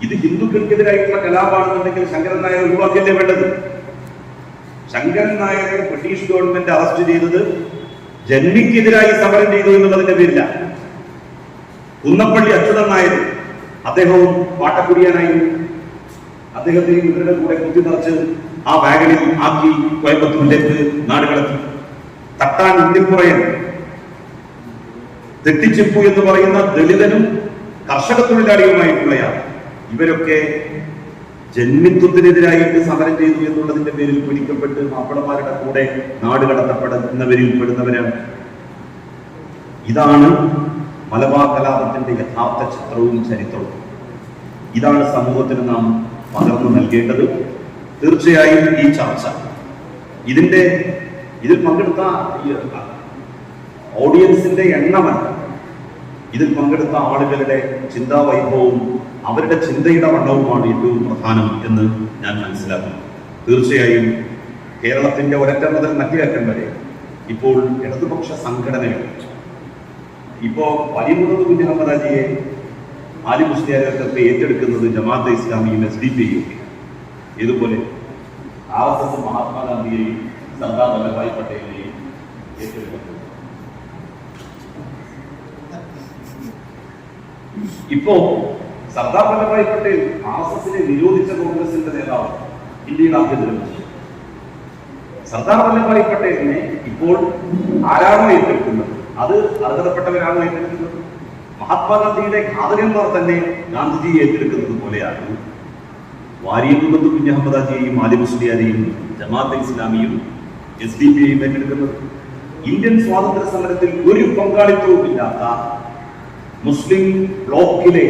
ഇത് ഹിന്ദുക്കൾക്കെതിരായിട്ടുള്ള കലാപമാണെന്നുണ്ടെങ്കിൽ ശങ്കരൻ നായർ ഒഴിവാക്കിയല്ലേ വേണ്ടത്? ശങ്കരൻ നായരെ ബ്രിട്ടീഷ് ഗവൺമെന്റ് അറസ്റ്റ് ചെയ്തത് ജന്മിക്കെതിരായി സമരം ചെയ്തു എന്നുള്ളതിന്റെ പേരില്ല. കുന്നപ്പള്ളി അച്യുതൻ നായർ, അദ്ദേഹവും പാട്ടക്കുടിയാനായി, അദ്ദേഹത്തെയും ഇവരുടെ കൂടെ കുത്തി നിറച്ച് ആ വാഗണിൽ ആക്കി കോയമ്പത്തൂരിലേക്ക് നാട് കടത്തി. തട്ടാൻ ഉണ്ണിപ്പുറയൻ, തെറ്റിച്ചിപ്പു എന്ന് പറയുന്ന ദളിതനും കർഷക തൊഴിലാളിയുമായിട്ടുള്ളയാൾ, ഇവരൊക്കെ ജന്മിത്വത്തിനെതിരായിട്ട് സമരം ചെയ്തു എന്നുള്ളതിന്റെ പേരിൽ പിടിക്കപ്പെട്ട് മാപ്പിളമാരുടെ കൂടെ നാട് കടത്തപ്പെടുന്നവരിൽ പെടുന്നവരാണ്. ഇതാണ് മലബാർ കലാപത്തിന്റെ യഥാർത്ഥ ചിത്രവും ചരിത്രവും. ഇതാണ് സമൂഹത്തിന് നാം പകർന്നു നൽകേണ്ടത്. തീർച്ചയായും ഈ ചർച്ച, ഇതിൽ പങ്കെടുത്ത ഓഡിയൻസിന്റെ എണ്ണമല്ല, ഇതിൽ പങ്കെടുത്ത ആളുകളുടെ ചിന്താവൈഭവവും അവരുടെ ചിന്തയുടെ വണ്ണവുമാണ് ഏറ്റവും പ്രധാനം എന്ന് ഞാൻ മനസ്സിലാക്കുന്നു. തീർച്ചയായും കേരളത്തിന്റെ ഒരറ്റം മുതൽ മറ്റേ അറ്റം വരെ ഇപ്പോൾ ഇടതുപക്ഷ സംഘടനകൾ, ഇപ്പോ വലിമുഹമ്മദ് കുഞ്ഞഹമ്മദാജിയെ ആലി മുസ്ലിയാരൊക്കെ ഏറ്റെടുക്കുന്നത് ജമാഅത്തെ ഇസ്ലാമിയും SDP-യും ഇതുപോലെ RSS മഹാത്മാഗാന്ധിയെയും സർദാർ വല്ലഭായ് പട്ടേലിനെയും ഏറ്റെടുക്കുന്നത്. ഇപ്പോ സർദാർ വല്ലഭായ് പട്ടേൽ RSS-നെ നിരോധിച്ച കോൺഗ്രസിന്റെ നേതാവ്, ഇന്ത്യയുടെ ആഭ്യന്തരമന്ത്രി. സർദാർ വല്ലഭായ് പട്ടേലിനെ ഇപ്പോൾ ആരാണോ ഏറ്റെടുക്കുന്നത്, അത് അർഹതപ്പെട്ടവരാണോ ഏറ്റെടുക്കുന്നത്? മഹാത്മാഗാന്ധിയുടെ ഘാതകന്മാർ തന്നെ ഗാന്ധിജിയെ ഏറ്റെടുക്കുന്നത് പോലെയാണ് വാരിയമുഹമ്മദ് കുഞ്ഞഹമ്മദാജിയെയും ആലി മുസ്ലിയാരെയും ജമാഅത്തെ ഇസ്ലാമിയും SDP-യും ഏറ്റെടുക്കുന്നത്. ഇന്ത്യൻ സ്വാതന്ത്ര്യ സമരത്തിൽ ഒരു പങ്കാളിത്തവും ഇല്ലാത്ത മുസ്ലിം ബ്ലോക്കിലെ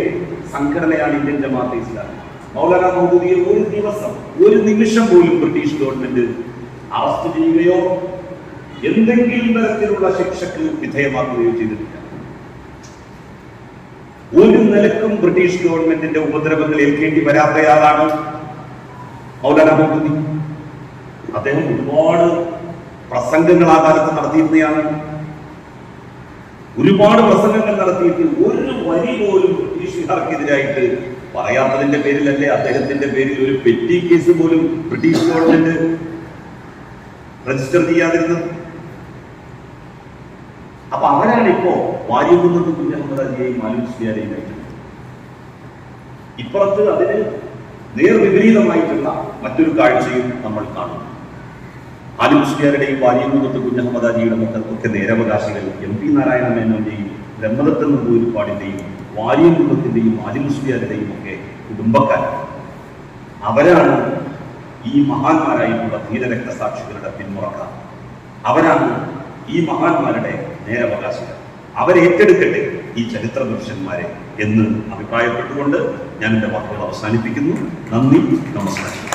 സംഘടനയാണ് ഇന്ത്യൻ ജമാഅത്തെ ഇസ്ലാമി. മൗലാന മൗദൂദിയെ ഒരു ദിവസം, ഒരു നിമിഷം പോലും ബ്രിട്ടീഷ് ഗവൺമെന്റ് അറസ്റ്റ് ചെയ്യുകയോ എന്തെങ്കിലും തരത്തിലുള്ള ശിക്ഷയ്ക്ക് വിധേയമാക്കുകയോ ചെയ്തിട്ടില്ല. ഒരു നിലക്കും ബ്രിട്ടീഷ് ഗവൺമെന്റിന്റെ ഉപദ്രവങ്ങൾ ഏൽക്കേണ്ടി വരാത്തയാളാണ് മൗലാന മൗദൂദി. അദ്ദേഹം ഒരുപാട് പ്രസംഗങ്ങൾ ആ കാലത്ത് നടത്തിയിരുന്നയാണ്. ഒരുപാട് പ്രസംഗങ്ങൾ നടത്തിയിട്ട് ഒരു വരി പോലും ബ്രിട്ടീഷുകാർക്കെതിരായിട്ട് പറയാത്തതിന്റെ പേരിലല്ലേ അദ്ദേഹത്തിന്റെ പേരിൽ ഒരു പെറ്റി കേസ് പോലും ബ്രിട്ടീഷ് ഗവൺമെന്റ് രജിസ്റ്റർ ചെയ്യാതിരുന്നത്. അപ്പൊ അവരാണ് ഇപ്പോ വാരിയമുഹമ്മദ് കുഞ്ഞഹമ്മദാജിയെയും ആലി മുസ്ലിയാരെയും നയിക്കുന്നത്. ഇപ്പുറത്ത് അതിന് നേർവിപരീതമായിട്ടുള്ള മറ്റൊരു കാഴ്ചയും നമ്മൾ കാണുന്നു. ആലി മുസ്ലിയാരുടെയും വാരിയമുഹമ്മദ് കുഞ്ഞഹമ്മദാജിയുടെ മക്കൾക്കൊക്കെ നേരവകാശികൾ MP നാരായണ മേനോന്റെയും ബ്രഹ്മദത്ത നമ്പൂതിരിപ്പാടിന്റെയും വാരിയമുഹമ്മദിന്റെയും ആലി മുസ്ലിയാരുടെയും ഒക്കെ കുടുംബക്കാരാണ്. അവരാണ് ഈ മഹാന്മാരായിട്ടുള്ള ധീരരക്തസാക്ഷികളുടെ പിന്മുറക്കാർ. അവരാണ് ഈ മഹാന്മാരുടെ നേരവകാശികൾ. അവരേറ്റെടുക്കട്ടെ ഈ ചരിത്ര പുരുഷന്മാരെ എന്ന് അഭിപ്രായപ്പെട്ടുകൊണ്ട് ഞാൻ എൻ്റെ വാക്കുകൾ അവസാനിപ്പിക്കുന്നു. നന്ദി, നമസ്കാരം.